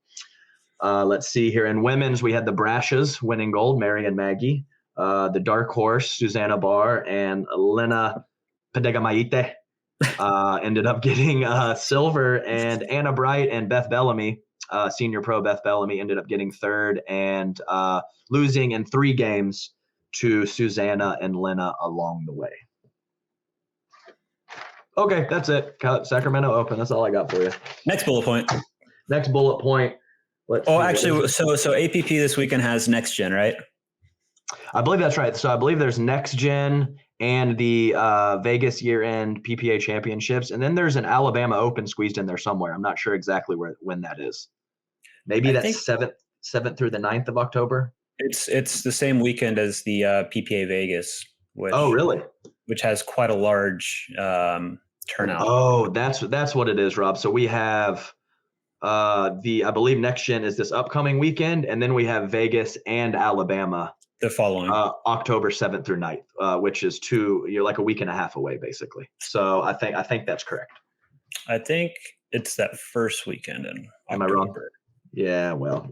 Let's see here. In women's, we had the Brascias winning gold, Mary and Maggie. The dark horse, Susanna Barr and Lena Pedegamaite ended up getting silver, and Anna Bright and Beth Bellamy, senior pro Beth Bellamy, ended up getting third and losing in 3 games to Susanna and Lena along the way. Okay, that's it. Sacramento Open. That's all I got for you. Next bullet point. Actually, so APP this weekend has Next Gen, right? I believe that's right. So I believe there's Next Gen and the Vegas year-end PPA Championships, and then there's an Alabama Open squeezed in there somewhere. I'm not sure exactly when that is. Maybe that's 7th through the 9th of October. It's the same weekend as the PPA Vegas. Really? Which has quite a large turnout. Oh, that's what it is, Rob. So we have I believe Next Gen is this upcoming weekend, and then we have Vegas and Alabama the following October 7th through 9th, which is you're like a week and a half away, basically. So I think that's correct. I think it's that first weekend in October. Am I wrong? Yeah, well,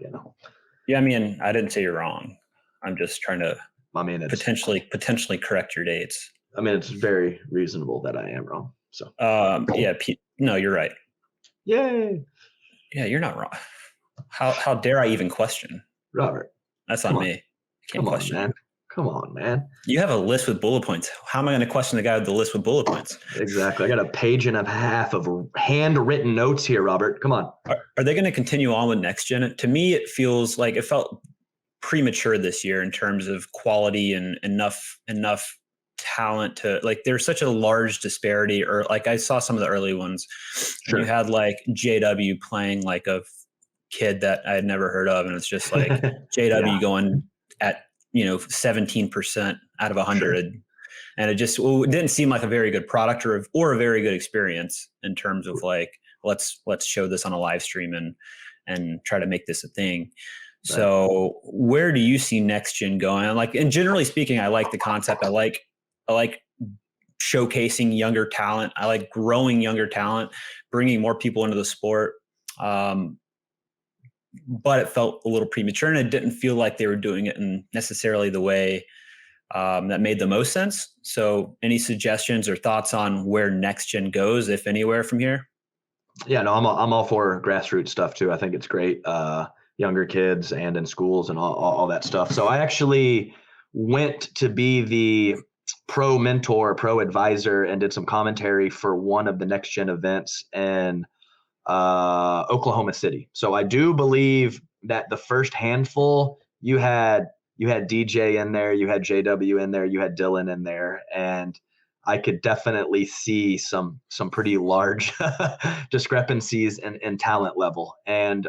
Yeah, I mean, I didn't say you're wrong. I'm just trying to potentially correct your dates. I mean, it's very reasonable that I am wrong. So no, you're right. Yay. Yeah, you're not wrong. How dare I even question? Robert. That's on me. Come on, man. You have a list with bullet points. How am I going to question the guy with the list with bullet points? Exactly. I got a page and a half of handwritten notes here, Robert. Come on. Are they going to continue on with Next Gen? To me, it felt premature this year in terms of quality and enough talent to there's such a large disparity. Or I saw some of the early ones. Sure. You had JW playing like a kid that I had never heard of, and it's just like JW going at 17% out of 100. Sure. And it didn't seem like a very good product or a very good experience in terms of let's show this on a live stream and try to make this a thing. So where do you see next gen going? And generally speaking, I like the concept. I like showcasing younger talent. I like growing younger talent, bringing more people into the sport. But it felt a little premature, and it didn't feel like they were doing it in necessarily the way that made the most sense. So any suggestions or thoughts on where next gen goes, if anywhere, from here? Yeah, no, I'm all for grassroots stuff too. I think it's great. Younger kids and in schools and all that stuff. So I actually went to be the pro mentor, pro advisor, and did some commentary for one of the next gen events in Oklahoma City. So I do believe that the first handful, you had DJ in there, you had JW in there, you had Dylan in there, and I could definitely see some pretty large discrepancies in talent level. And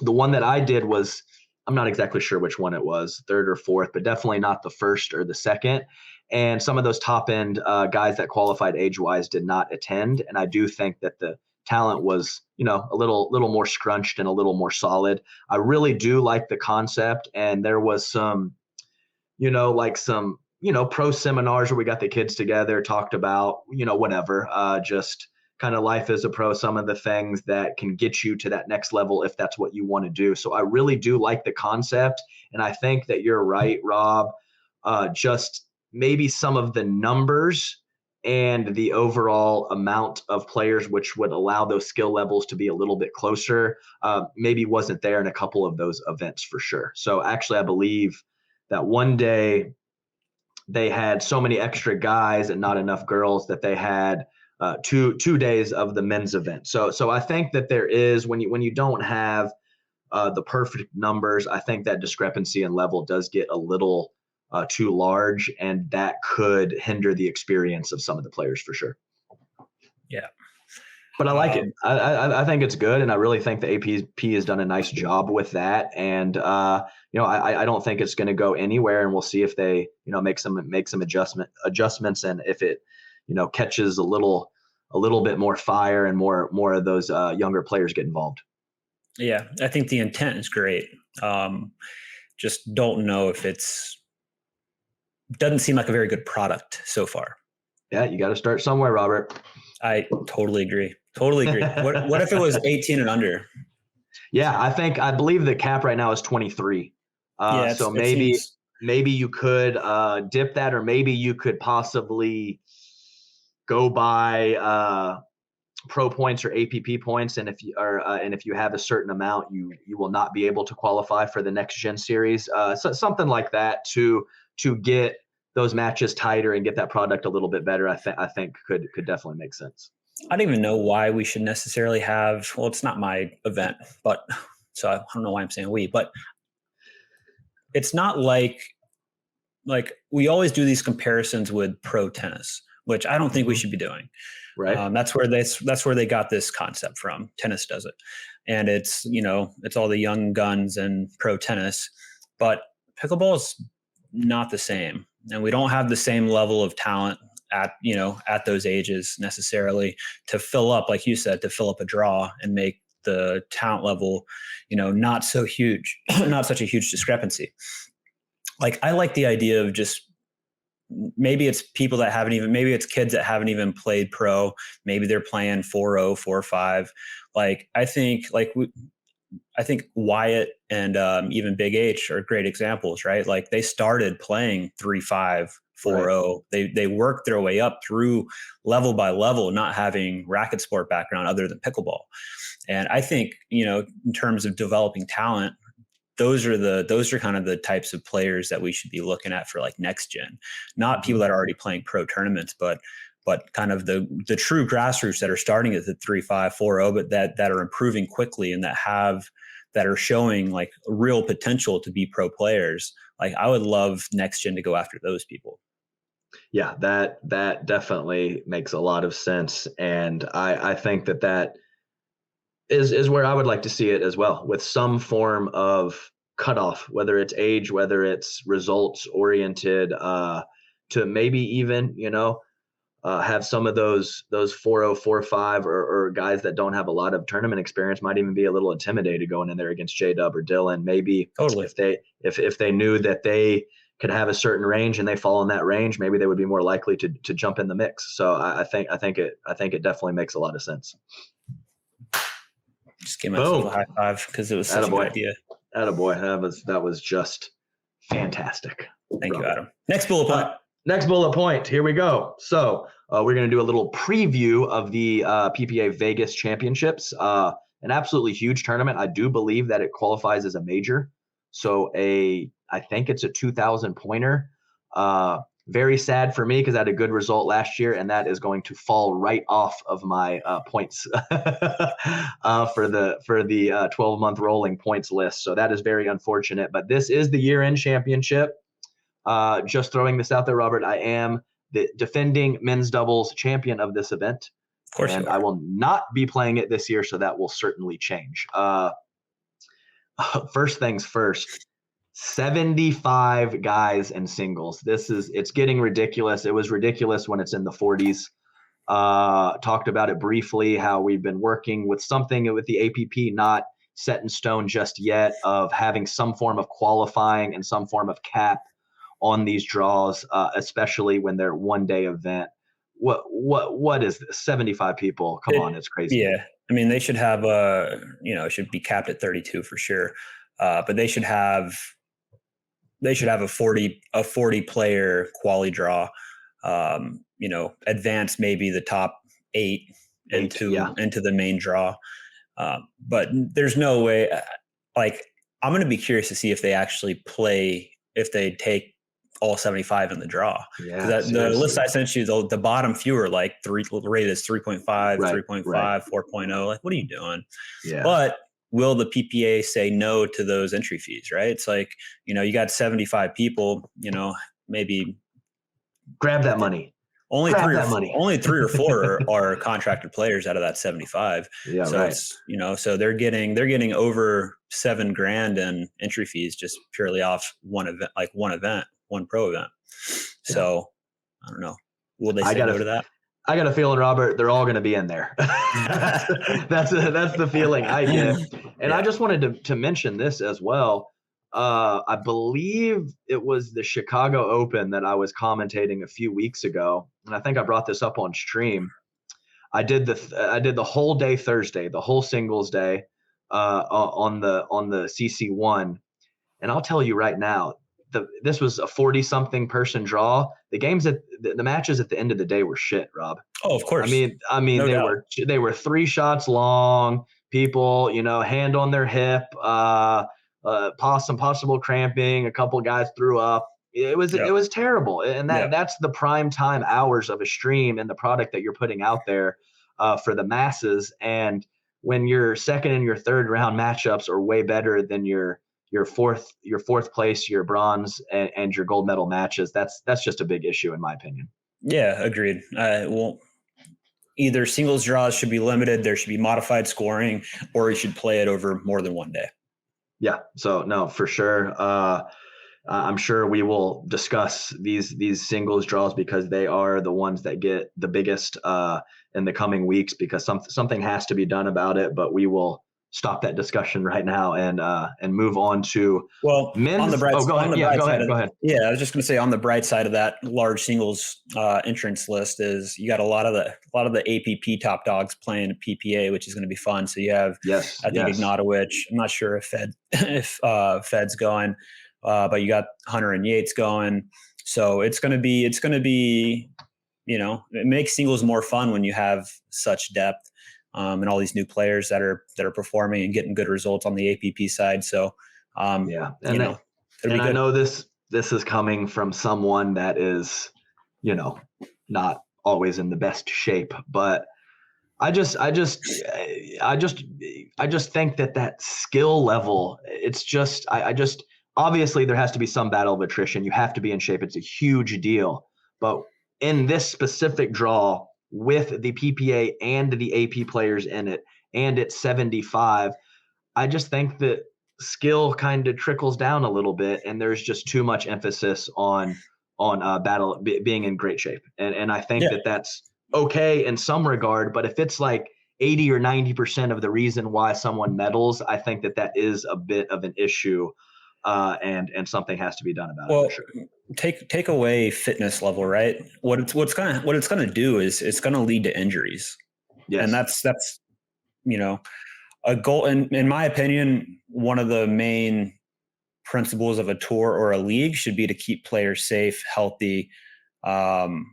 the one that I did was, I'm not exactly sure which one it was, third or fourth, but definitely not the first or the second. And some of those top end guys that qualified age wise did not attend. And I do think that the talent was, a little more scrunched and a little more solid. I really do like the concept. And there was some, pro seminars where we got the kids together, talked about, whatever, just kind of life as a pro, some of the things that can get you to that next level if that's what you want to do. So I really do like the concept. And I think that you're right, Rob. Just maybe some of the numbers and the overall amount of players, which would allow those skill levels to be a little bit closer, maybe wasn't there in a couple of those events for sure. So actually, I believe that one day they had so many extra guys and not enough girls that they had two days of the men's event. So I think that there is, when you don't have the perfect numbers, I think that discrepancy in level does get a little too large, and that could hinder the experience of some of the players for sure. Yeah. But I like it. I think it's good, and I really think the APP has done a nice job with that. And I don't think it's going to go anywhere, and we'll see if they make some adjustments, and if it catches a little bit more fire and more of those younger players get involved. Yeah, I think the intent is great. Just don't know if doesn't seem like a very good product so far. Yeah, you got to start somewhere, Robert. I totally agree. What if it was 18 and under? Yeah, I believe the cap right now is 23. So maybe you could dip that, or maybe you could possibly go by pro points or APP points, and if you have a certain amount, you will not be able to qualify for the next gen series. So something like that to get those matches tighter and get that product a little bit better, I think could definitely make sense. I don't even know why we should necessarily have. Well, it's not my event, but so I don't know why I'm saying we, but it's not like we always do these comparisons with pro tennis, which I don't think we should be doing. Right. That's where they got this concept from. Tennis does it, and it's all the young guns and pro tennis, but pickleball is not the same, and we don't have the same level of talent at those ages necessarily to fill up, like you said, to fill up a draw and make the talent level, not so huge, not such a huge discrepancy. Like, I like the idea of just, maybe it's maybe it's kids that haven't even played pro. Maybe they're playing 4-0, 4-5. Like, I think Wyatt and even Big H are great examples, right? Like, they started playing 3-5, 4-0. Right. They worked their way up through level by level, not having racket sport background other than pickleball. And I think, in terms of developing talent, those are kind of the types of players that we should be looking at for like next gen, not people that are already playing pro tournaments, but kind of the true grassroots that are starting at the 3-5, 4-0, but that are improving quickly and that are showing like real potential to be pro players. Like, I would love next gen to go after those people. Yeah, that definitely makes a lot of sense. And I think that is where I would like to see it as well, with some form of cutoff, whether it's age, whether it's results oriented, to maybe even, have some of those 4.045 or guys that don't have a lot of tournament experience might even be a little intimidated going in there against J-Dub or Dylan. Maybe totally. if they knew that they could have a certain range and they fall in that range, maybe they would be more likely to jump in the mix. So I think it definitely makes a lot of sense. Just give myself a high five because it was such a good idea. Attaboy. That was just fantastic. Thank you, Adam. Next bullet point. Here we go. So we're going to do a little preview of the PPA Vegas Championships. An absolutely huge tournament. I do believe that it qualifies as a major. So I think it's a 2,000 pointer. Very sad for me because I had a good result last year, and that is going to fall right off of my points for the 12-month rolling points list. So that is very unfortunate. But this is the year-end championship. Just throwing this out there, Robert, I am the defending men's doubles champion of this event. Of course, and I will not be playing it this year, so that will certainly change. First things first. 75 guys in singles. It's getting ridiculous. It was ridiculous when it's in the 40s. Talked about it briefly, how we've been working with something with the APP, not set in stone just yet, of having some form of qualifying and some form of cap on these draws, especially when they're one-day event. What is this? 75 people? Come on, it's crazy. Yeah, I mean, they should have it should be capped at 32 for sure. But they should have a 40 player quali draw. Advance maybe the top 8 into the main draw. But there's no way. I'm going to be curious to see if they actually play, if they take all 75 in the draw. Yeah, the list I sent you, the bottom few are like rated as 3.5, 3.5, 4.0. Like, what are you doing? Yeah. But will the PPA say no to those entry fees, right? It's like, you got 75 people, maybe grab that money. Only 3 or 4 are contracted players out of that 75. Yeah, so right. It's, so they're getting over $7,000 in entry fees just purely off one event, one pro event. So I don't know. Will they say no to that? I got a feeling, Robert, they're all going to be in there. That's the feeling I get. And I just wanted to mention this as well. I believe it was the Chicago Open that I was commentating a few weeks ago, and I think I brought this up on stream. I did the whole day Thursday, the whole singles day, on the CC1, and I'll tell you right now, this was a 40-something person draw. The matches at the end of the day were shit, Rob. Oh, of course. I mean, no they were 3 shots long. People, hand on their hip, some possible cramping. A couple guys threw up. It was terrible, and that's the prime time hours of a stream and the product that you're putting out there for the masses. And when your second and your third round matchups are way better than your fourth place, your bronze and your gold medal matches, that's just a big issue in my opinion. Yeah, agreed. Either singles draws should be limited, there should be modified scoring, or you should play it over more than one day. Yeah. So no, for sure. I'm sure we will discuss these singles draws because they are the ones that get the biggest in the coming weeks, because something has to be done about it. But we will stop that discussion right now and move on to men's. On the bright, go ahead. Yeah, I was just going to say, on the bright side of that large singles entrance list is you got a lot of the APP top dogs playing PPA, which is going to be fun. So you have Ignatowicz. I'm not sure if Fed's going, but you got Hunter and Yates going. So it's going to be it makes singles more fun when you have such depth. And all these new players that are performing and getting good results on the APP side. So, I know this is coming from someone that is, not always in the best shape, but I just think that skill level, it's just, obviously there has to be some battle of attrition. You have to be in shape. It's a huge deal. But in this specific draw, with the PPA and the AP players in it, and it's 75, I just think that skill kind of trickles down a little bit, and there's just too much emphasis on on being in great shape. And I think that that's okay in some regard, but if it's like 80 or 90% of the reason why someone medals, I think that is a bit of an issue, and something has to be done about it for sure. Take away fitness level, right? What it's gonna do is it's gonna lead to injuries. Yes. And that's a goal. In my opinion, one of the main principles of a tour or a league should be to keep players safe, healthy, and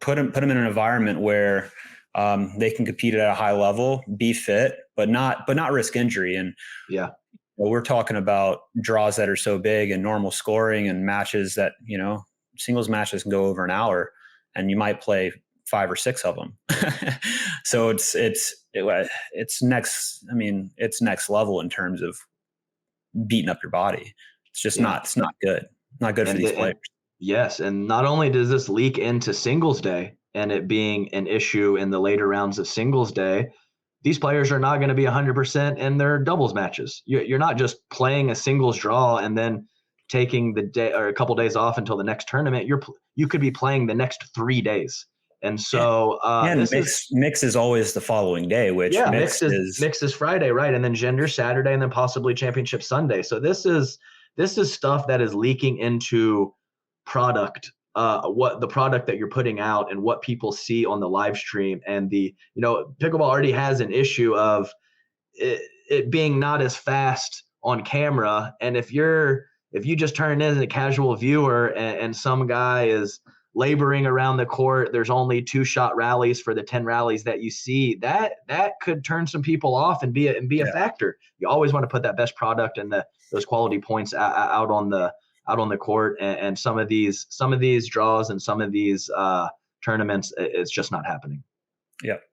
put them in an environment where they can compete at a high level, be fit, but not risk injury. And we're talking about draws that are so big and normal scoring and matches that, singles matches can go over an hour and you might play 5 or 6 of them. So it's next level in terms of beating up your body. It's just it's not good. Not good for these players. Yes. And not only does this leak into singles day and it being an issue in the later rounds of singles day, these players are not going to be 100% in their doubles matches. You're not just playing a singles draw and then taking the day or a couple days off until the next tournament. You could be playing the next 3 days. And so mix is always the following day, which mix is Friday, right? And then gender Saturday, and then possibly championship Sunday. So this is stuff that is leaking into product, what the product that you're putting out and what people see on the live stream. And pickleball already has an issue of it being not as fast on camera. And if you just turn in as a casual viewer and some guy is laboring around the court, there's only 2-shot rallies for the 10 rallies that you see, that could turn some people off and be a factor. You always want to put that best product and those quality points out on the court, and some of these draws and some of these tournaments, it's just not happening. Yep.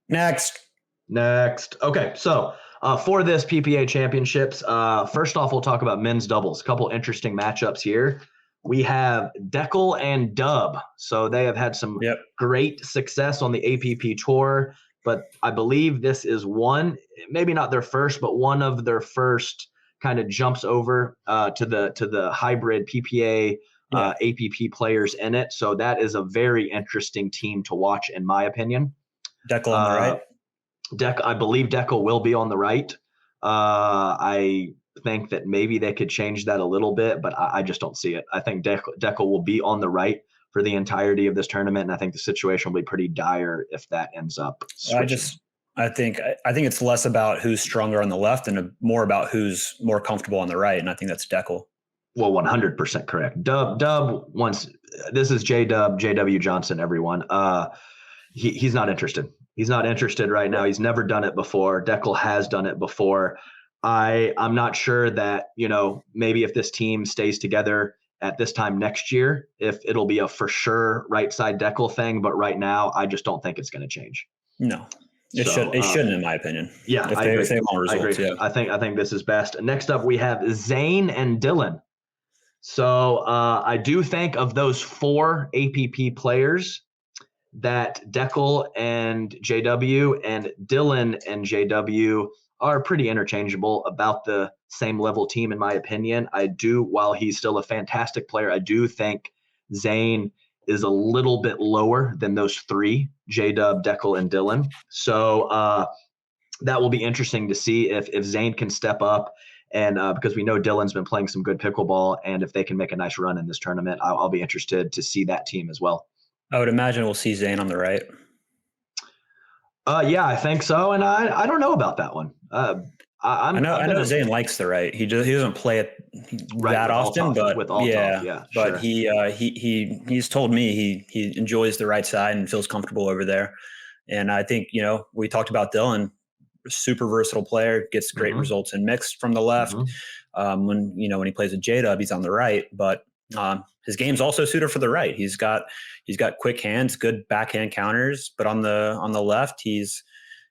Next. Okay, so for this PPA Championships, first off, we'll talk about men's doubles. A couple interesting matchups here. We have Dekel and Dub. So they have had some great success on the APP Tour, but I believe this is maybe not their first, but one of their first kind of jumps over to the hybrid PPA APP players in it. So that is a very interesting team to watch, in my opinion. Dekel on the right. I believe Dekel will be on the right. I think that maybe they could change that a little bit, but I just don't see it. I think Dekel will be on the right for the entirety of this tournament, and I think the situation will be pretty dire if that ends up switching. I think it's less about who's stronger on the left and more about who's more comfortable on the right, and I think that's Dekel. Well, 100% correct. Dub once. This is JW Johnson, everyone. He's not interested. He's not interested right now. He's never done it before. Dekel has done it before. I'm not sure that, maybe if this team stays together at this time next year, if it'll be a for sure right side Dekel thing. But right now, I just don't think it's going to change. No, it shouldn't, in my opinion. Yeah, if they want results, I agree. I think this is best. Next up, we have Zane and Dylan. So I do think of those 4 APP players, that Dekel and JW and Dylan and JW are pretty interchangeable, about the same level team, in my opinion. While he's still a fantastic player, I do think Zane is a little bit lower than those 3, JW, Dekel, and Dylan. So that will be interesting to see if Zane can step up. And because we know Dylan's been playing some good pickleball, and if they can make a nice run in this tournament, I'll be interested to see that team as well. I would imagine we'll see Zane on the right. Yeah, I think so. And I don't know about that one. I know Zane likes the right. He doesn't play it that often, but sure. He's told me he enjoys the right side and feels comfortable over there. And I think, we talked about Dylan, super versatile player, gets great results in mixed from the left. When he plays a J-Dub, he's on the right, but his game's also suited for the right. He's got quick hands, good backhand counters, but on the left, he's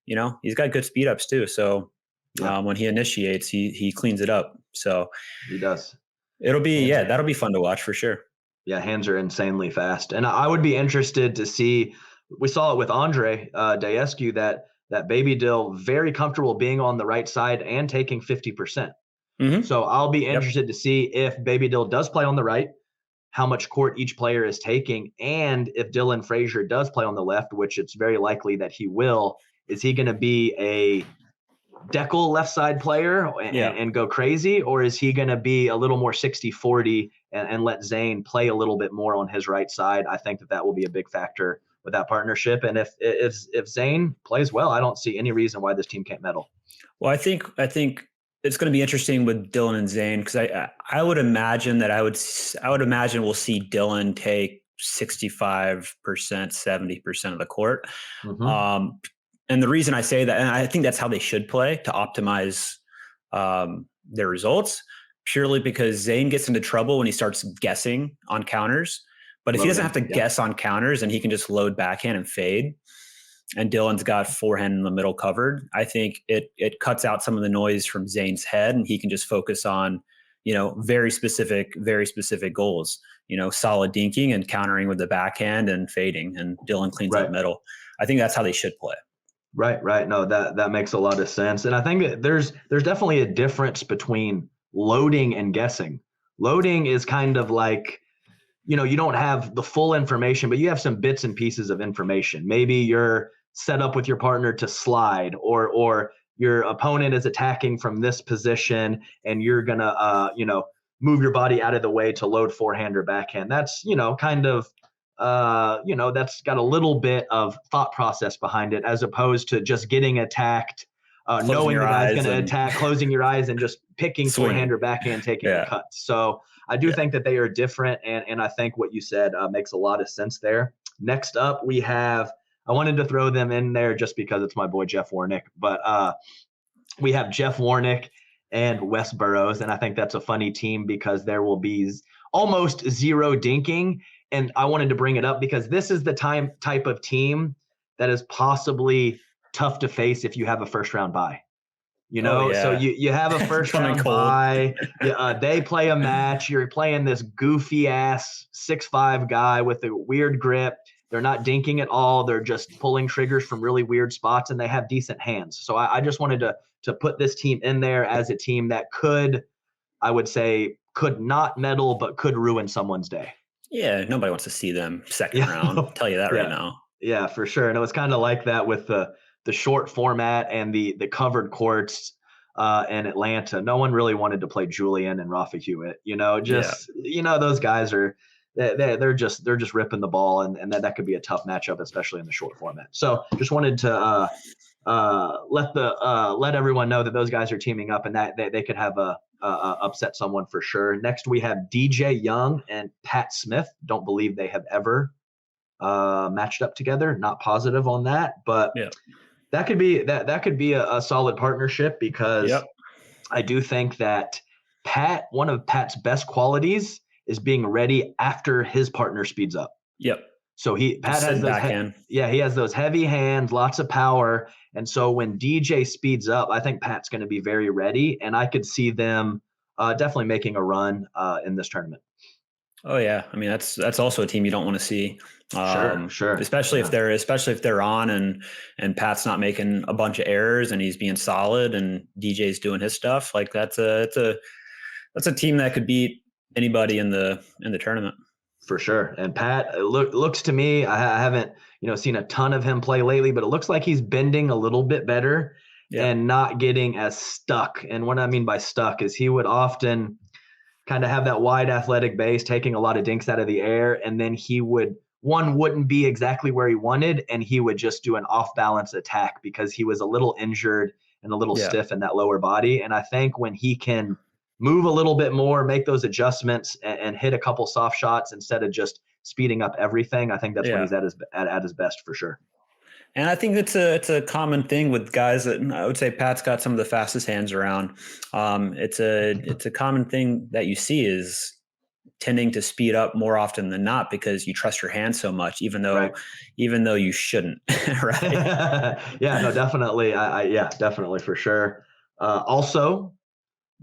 got good speed ups too. So when he initiates, he cleans it up. So he does. That'll be fun to watch for sure. Yeah, hands are insanely fast, and I would be interested to see. We saw it with Andre Daescu that Baby Dill very comfortable being on the right side and taking 50%. Mm-hmm. So I'll be interested to see if Baby Dill does play on the right, how much court each player is taking, and if Dylan Frazier does play on the left, which it's very likely that he will, is he going to be a Dekel left side player and go crazy, or is he going to be a little more 60-40 and let Zane play a little bit more on his right side? I think that will be a big factor with that partnership. And if Zane plays well, I don't see any reason why this team can't medal. Well, I think it's going to be interesting with Dylan and Zane, because I would imagine that I would imagine we'll see Dylan take 65%, 70% of the court. Mm-hmm. And the reason I say that, and I think that's how they should play to optimize their results, purely because Zane gets into trouble when he starts guessing on counters. But if he doesn't have to guess on counters and he can just load backhand and fade, and Dylan's got forehand in the middle covered, I think it cuts out some of the noise from Zane's head, and he can just focus on, very specific goals, solid dinking and countering with the backhand and fading, and Dylan cleans up middle. I think that's how they should play. Right. No, that makes a lot of sense. And I think that there's definitely a difference between loading and guessing. Loading is kind of like, you don't have the full information, but you have some bits and pieces of information. Maybe you're set up with your partner to slide, or your opponent is attacking from this position and you're going to, move your body out of the way to load forehand or backhand. That's, kind of, that's got a little bit of thought process behind it, as opposed to just getting attacked, knowing the guy's going to attack, closing your eyes and just picking forehand or backhand, taking the cuts. So I do think that they are different. And I think what you said makes a lot of sense there. Next up, I wanted to throw them in there just because it's my boy, Jeff Warnick, but we have Jeff Warnick and Wes Burrows. And I think that's a funny team because there will be almost zero dinking. And I wanted to bring it up because this is the type of team that is possibly tough to face if you have a first round bye. So you have a first round bye. They play a match. You're playing this goofy ass 6'5" guy with a weird grip. They're not dinking at all. They're just pulling triggers from really weird spots, and they have decent hands. So I just wanted to put this team in there as a team that could not medal, but could ruin someone's day. Yeah, nobody wants to see them second round. I'll tell you that right now. Yeah, for sure. And it was kind of like that with the short format and the covered courts in Atlanta. No one really wanted to play Julian and Rafa Hewitt. Those guys are they're just ripping the ball, and that could be a tough matchup, especially in the short format. So just wanted to let everyone know that those guys are teaming up, and that they could have upset someone for sure. Next, we have DJ Young and Pat Smith. Don't believe they have ever matched up together. Not positive on that, but that could be a solid partnership, because I do think that one of Pat's best qualities is being ready after his partner speeds up. Yep. So Pat has those he has those heavy hands, lots of power. And so when DJ speeds up, I think Pat's going to be very ready, and I could see them definitely making a run in this tournament. Oh yeah. I mean, that's also a team you don't want to see. Sure. Especially if they're on and Pat's not making a bunch of errors and he's being solid and DJ's doing his stuff. Like that's a team that could beat anybody in the tournament. For sure. And Pat, looks to me, I haven't seen a ton of him play lately, but it looks like he's bending a little bit better and not getting as stuck. And what I mean by stuck is he would often kind of have that wide athletic base, taking a lot of dinks out of the air, and then wouldn't be exactly where he wanted, and he would just do an off-balance attack because he was a little injured and a little stiff in that lower body. And I think when he can move a little bit more, make those adjustments, and hit a couple soft shots instead of just speeding up everything, I think that's when he's at his best for sure. And I think it's a common thing with guys that I would say Pat's got some of the fastest hands around. It's a common thing that you see is tending to speed up more often than not because you trust your hand so much, even though you shouldn't. Right? Yeah, no, definitely. Definitely for sure. Also,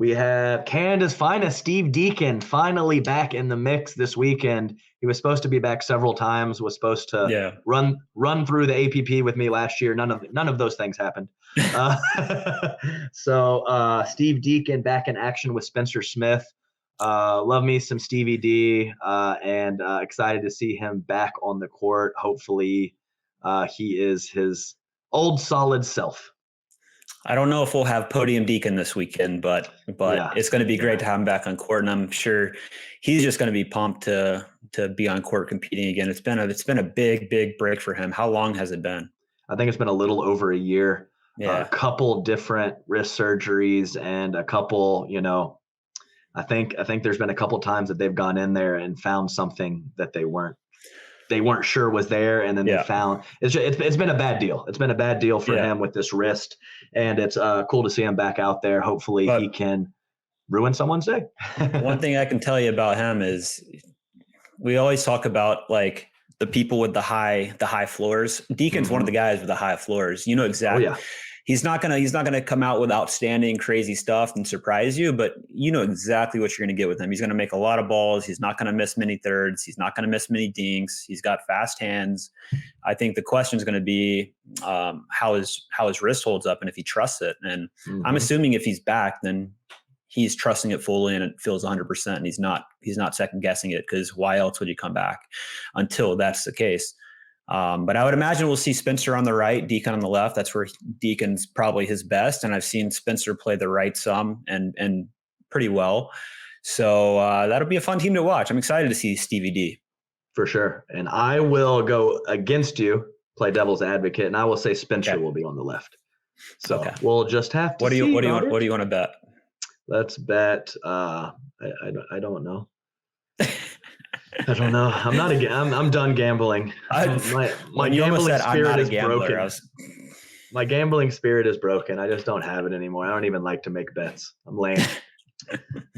We have Canada's finest, Steve Deakin, finally back in the mix this weekend. He was supposed to be back several times, was supposed to run through the APP with me last year. None of those things happened. So Steve Deakin back in action with Spencer Smith. Love me some Stevie D, and excited to see him back on the court. Hopefully he is his old solid self. I don't know if we'll have Podium Deacon this weekend, but it's going to be great to have him back on court, and I'm sure he's just going to be pumped to be on court competing again. It's been a big break for him. How long has it been? I think it's been a little over a year. Yeah. A couple different wrist surgeries and a couple, I think there's been a couple times that they've gone in there and found something that they weren't sure was there, and then they found it's been a bad deal. It's been a bad deal for him with this wrist, and it's cool to see him back out there. Hopefully he can ruin someone's day. One thing I can tell you about him is we always talk about like the people with the high floors. Deacon's one of the guys with the high floors. You know exactly. Oh, yeah. He's not gonna come out with outstanding, crazy stuff and surprise you, but you know exactly what you're gonna get with him. He's gonna make a lot of balls. He's not gonna miss many thirds. He's not gonna miss many dinks. He's got fast hands. I think the question is gonna be how his wrist holds up and if he trusts it. And I'm assuming if he's back, then he's trusting it fully and it feels 100%. And he's not second guessing it, because why else would you come back until that's the case? But I would imagine we'll see Spencer on the right, Deacon on the left. That's where Deacon's probably his best. And I've seen Spencer play the right some and pretty well. So that'll be a fun team to watch. I'm excited to see Stevie D. For sure. And I will go against you, play devil's advocate, and I will say Spencer will be on the left. So we'll just have to see. What do you want to bet? Let's bet. I don't know. I don't know. I'm done gambling. My gambling spirit is broken. My gambling spirit is broken. I just don't have it anymore. I don't even like to make bets. I'm lame.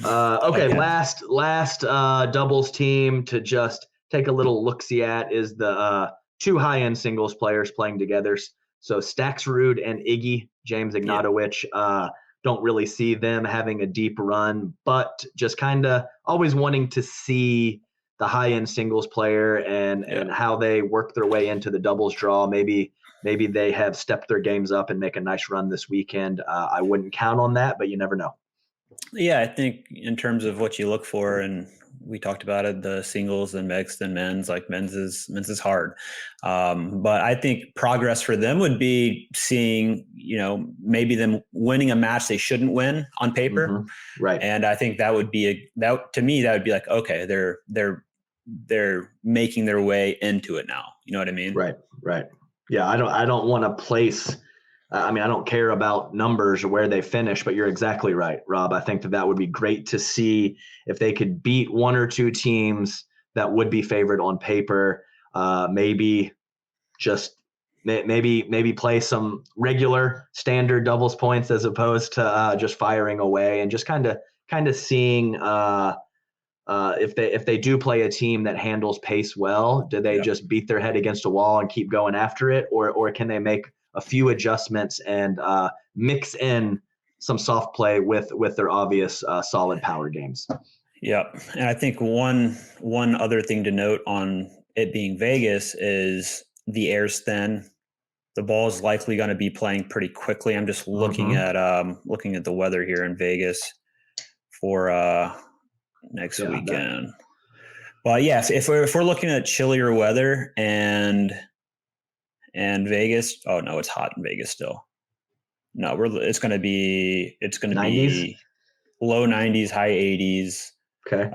Okay. Last doubles team to just take a little look-see at is the two high-end singles players playing together. So Staxrud and Iggy, James Ignatowicz. Don't really see them having a deep run, but just kind of always wanting to see the high-end singles player and how they work their way into the doubles draw. Maybe they have stepped their games up and make a nice run this weekend. I wouldn't count on that, but you never know. Yeah, I think in terms of what you look for, and we talked about it, the singles and mixed and men's, like men's is hard. But I think progress for them would be seeing, maybe them winning a match they shouldn't win on paper. Right. And I think that would be to me, that would be like, okay, they're making their way into it now. You know what I mean? Right. Yeah. I don't want to place, I don't care about numbers or where they finish, but you're exactly right, Rob. I think that would be great to see if they could beat one or two teams that would be favored on paper. Maybe play some regular standard doubles points as opposed to just firing away, and just kind of seeing if they do play a team that handles pace well, do they just beat their head against a wall and keep going after it, or can they make a few adjustments and mix in some soft play with their obvious solid power games? Yeah. And I think one other thing to note on it being Vegas is the air's thin. The ball is likely going to be playing pretty quickly. I'm just looking at the weather here in Vegas for next weekend. Well, yes, if we're looking at chillier weather and Vegas, oh no, it's hot in Vegas still. No, it's going to be 90s? Low 90s, high 80s. Okay.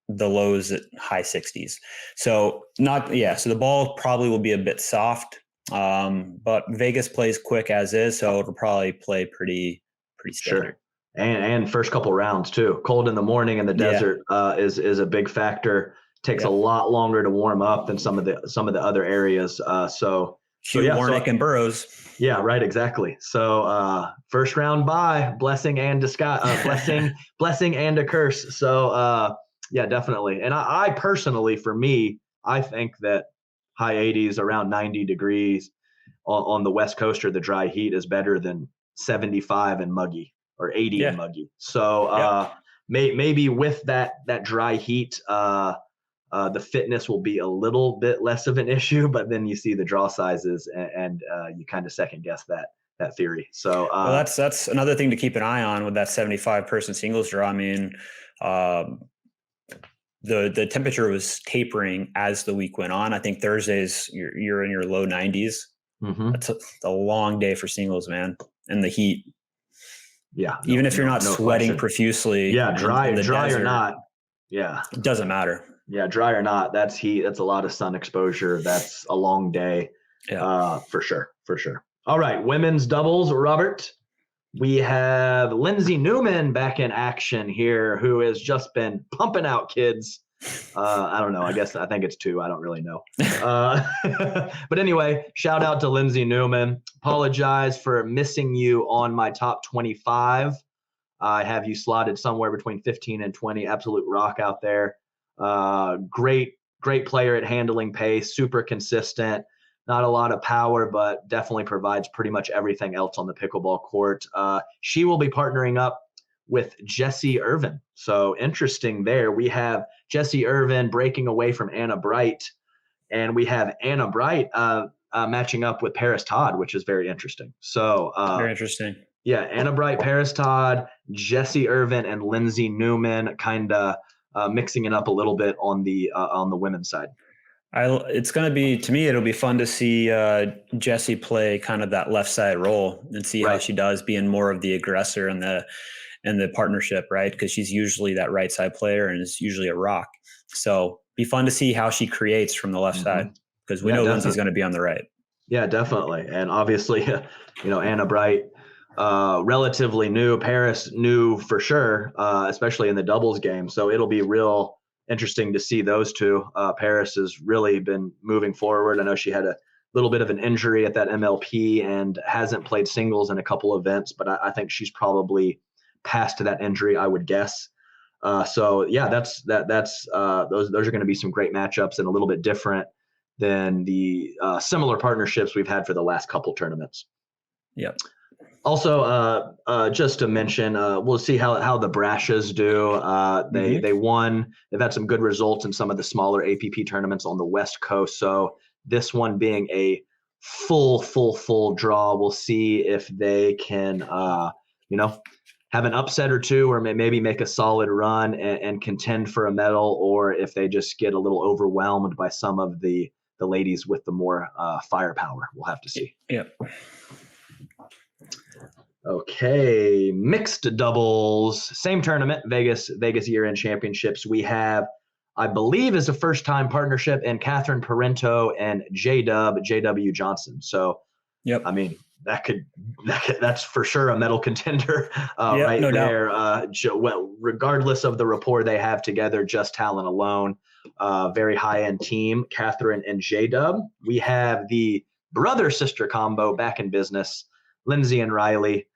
The lows at high 60s. So so the ball probably will be a bit soft. But Vegas plays quick as is, so it'll probably play pretty standard. Sure. And first couple rounds too. Cold in the morning in the desert is a big factor. Takes a lot longer to warm up than some of the other areas. Warnick and Burroughs. Yeah, right, exactly. So first round bye, blessing and blessing and a curse. So definitely. And I personally, for me, I think that high 80s, around 90 degrees on the West Coast or the dry heat is better than 75 and muggy. or 80 in muggy. So maybe with that dry heat, the fitness will be a little bit less of an issue, but then you see the draw sizes and you kind of second guess that theory. So well, that's another thing to keep an eye on with that 75 person singles draw. I mean, the temperature was tapering as the week went on. I think Thursdays you're in your low 90s. Mm-hmm. That's a long day for singles, man, and the heat. Yeah, even if you're not sweating profusely. Yeah, dry or not. Yeah, it doesn't matter. Yeah, dry or not, that's heat. That's a lot of sun exposure. That's a long day. Yeah, for sure. All right, women's doubles, Robert. We have Lindsey Newman back in action here, who has just been pumping out kids. I don't know. I think it's 2. I don't really know. But anyway, shout out to Lindsey Newman. Apologize for missing you on my top 25. I have you slotted somewhere between 15 and 20. Absolute rock out there. Great player at handling pace, super consistent. Not a lot of power, but definitely provides pretty much everything else on the pickleball court. She will be partnering up with Jessie Irvin. So interesting there. We have Jessie Irvin breaking away from Anna Bright, and we have Anna Bright matching up with Paris Todd, which is very interesting. So very interesting. Yeah, Anna Bright, Paris Todd, Jessie Irvin, and Lindsey Newman kind of mixing it up a little bit on the women's side. It's going to be, to me, it'll be fun to see Jessie play kind of that left side role and see how she does, being more of the aggressor in the partnership, right? Because she's usually that right side player and is usually a rock. So be fun to see how she creates from the left side, because we know Lindsey's going to be on the right. Yeah, definitely. And obviously, Anna Bright, relatively new. Paris new for sure, especially in the doubles game. So it'll be real interesting to see those two. Paris has really been moving forward. I know she had a little bit of an injury at that MLP and hasn't played singles in a couple events, but I think she's probably past that injury, I would guess. So yeah, that's those are going to be some great matchups and a little bit different than the similar partnerships we've had for the last couple tournaments. Yep. Also, just to mention, we'll see how the Brashas do. They won. They've had some good results in some of the smaller APP tournaments on the West Coast. So this one being a full draw, we'll see if they can, have an upset or two, or maybe make a solid run and contend for a medal, or if they just get a little overwhelmed by some of the ladies with the more firepower. We'll have to see. Yep. Okay, mixed doubles, same tournament, Vegas year-end championships. We have, I believe, is a first-time partnership in Catherine Parento and JW Johnson. So, yep. I mean, that's for sure a medal contender right no there. Well, regardless of the rapport they have together, just talent alone, very high-end team, Catherine and JW. We have the brother-sister combo back in business, Lindsey and Riley.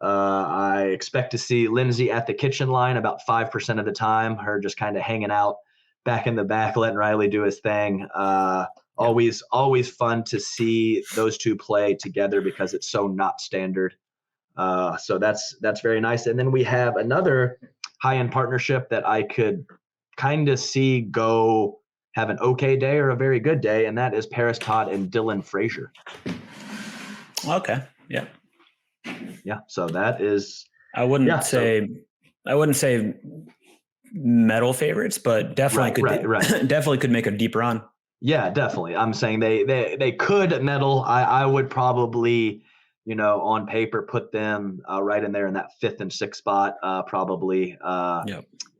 I expect to see Lindsey at the kitchen line about 5% of the time, her just kind of hanging out back in the back, letting Riley do his thing. Always fun to see those two play together because it's so not standard. So that's very nice. And then we have another high-end partnership that I could kind of see go have an okay day or a very good day, and that is Paris Todd and Dylan Frazier. Okay. Yeah. Yeah. So that is. I wouldn't say medal favorites, but definitely definitely could make a deep run. Yeah, definitely. I'm saying they could medal. I would probably, on paper put them right in there in that 5th and 6th spot, probably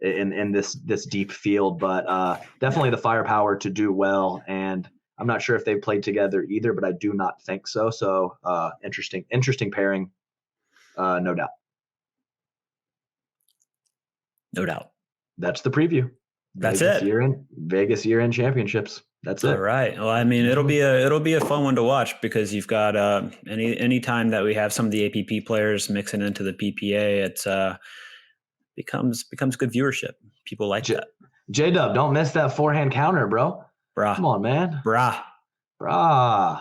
in this deep field. But definitely the firepower to do well. And I'm not sure if they've played together either, but I do not think so. So interesting pairing, no doubt. No doubt. That's the preview. That's Vegas year-end championships. That's it. All right. Well, I mean, it'll be a fun one to watch because you've got any time that we have some of the APP players mixing into the PPA, it's becomes good viewership. People like that. J-Dub, don't miss that forehand counter, bro. Brah. Come on, man. Brah.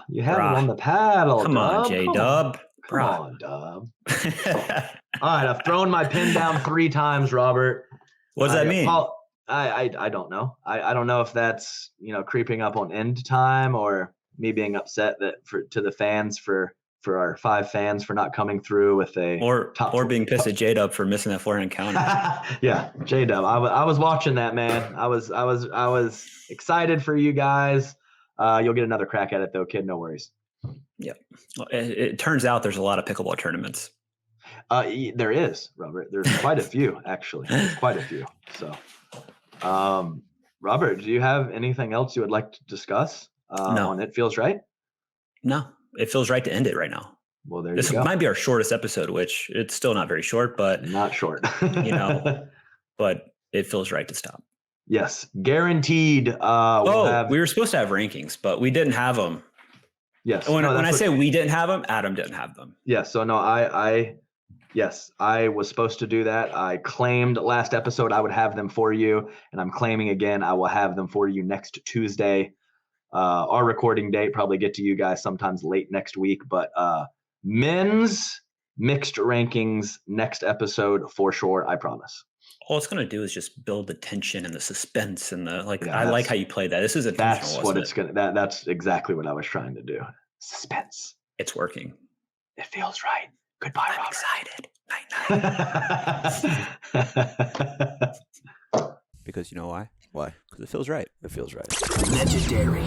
You have it on the paddle. Come on, J-Dub. Come on, Dub. All right, I've thrown my pen down 3 times, Robert. What does that mean? I don't know. I don't know if that's, creeping up on end time or me being upset to the fans for our 5 fans for not coming through with or being pissed at J-Dub for missing that forehand counter. Yeah, J-Dub. I was watching that, man. I was excited for you guys. You'll get another crack at it though, kid. No worries. Yep. Well, it turns out there's a lot of pickleball tournaments. There is, Robert. There's quite a few, actually. There's quite a few. So, Robert, do you have anything else you would like to discuss No. on It Feels Right? No, it feels right to end it right now. Well, there this you go. Might be our shortest episode, which it's still not very short, but not short. But it feels right to stop. Yes, guaranteed. We were supposed to have rankings, but we didn't have them. Yes. When I say we didn't have them, Adam didn't have them. Yes. So no, yes, I was supposed to do that. I claimed last episode I would have them for you, and I'm claiming again I will have them for you next Tuesday. Our recording date probably get to you guys sometimes late next week, but men's mixed rankings next episode for sure. I promise. All it's going to do is just build the tension and the suspense and the I like how you played that. This is intentional. That's what it's going to. That's exactly what I was trying to do. Suspense. It's working. It feels right. Goodbye, I'm Robert. Excited. Night. Because you know why? Why? Because it feels right. It feels right. Legendary.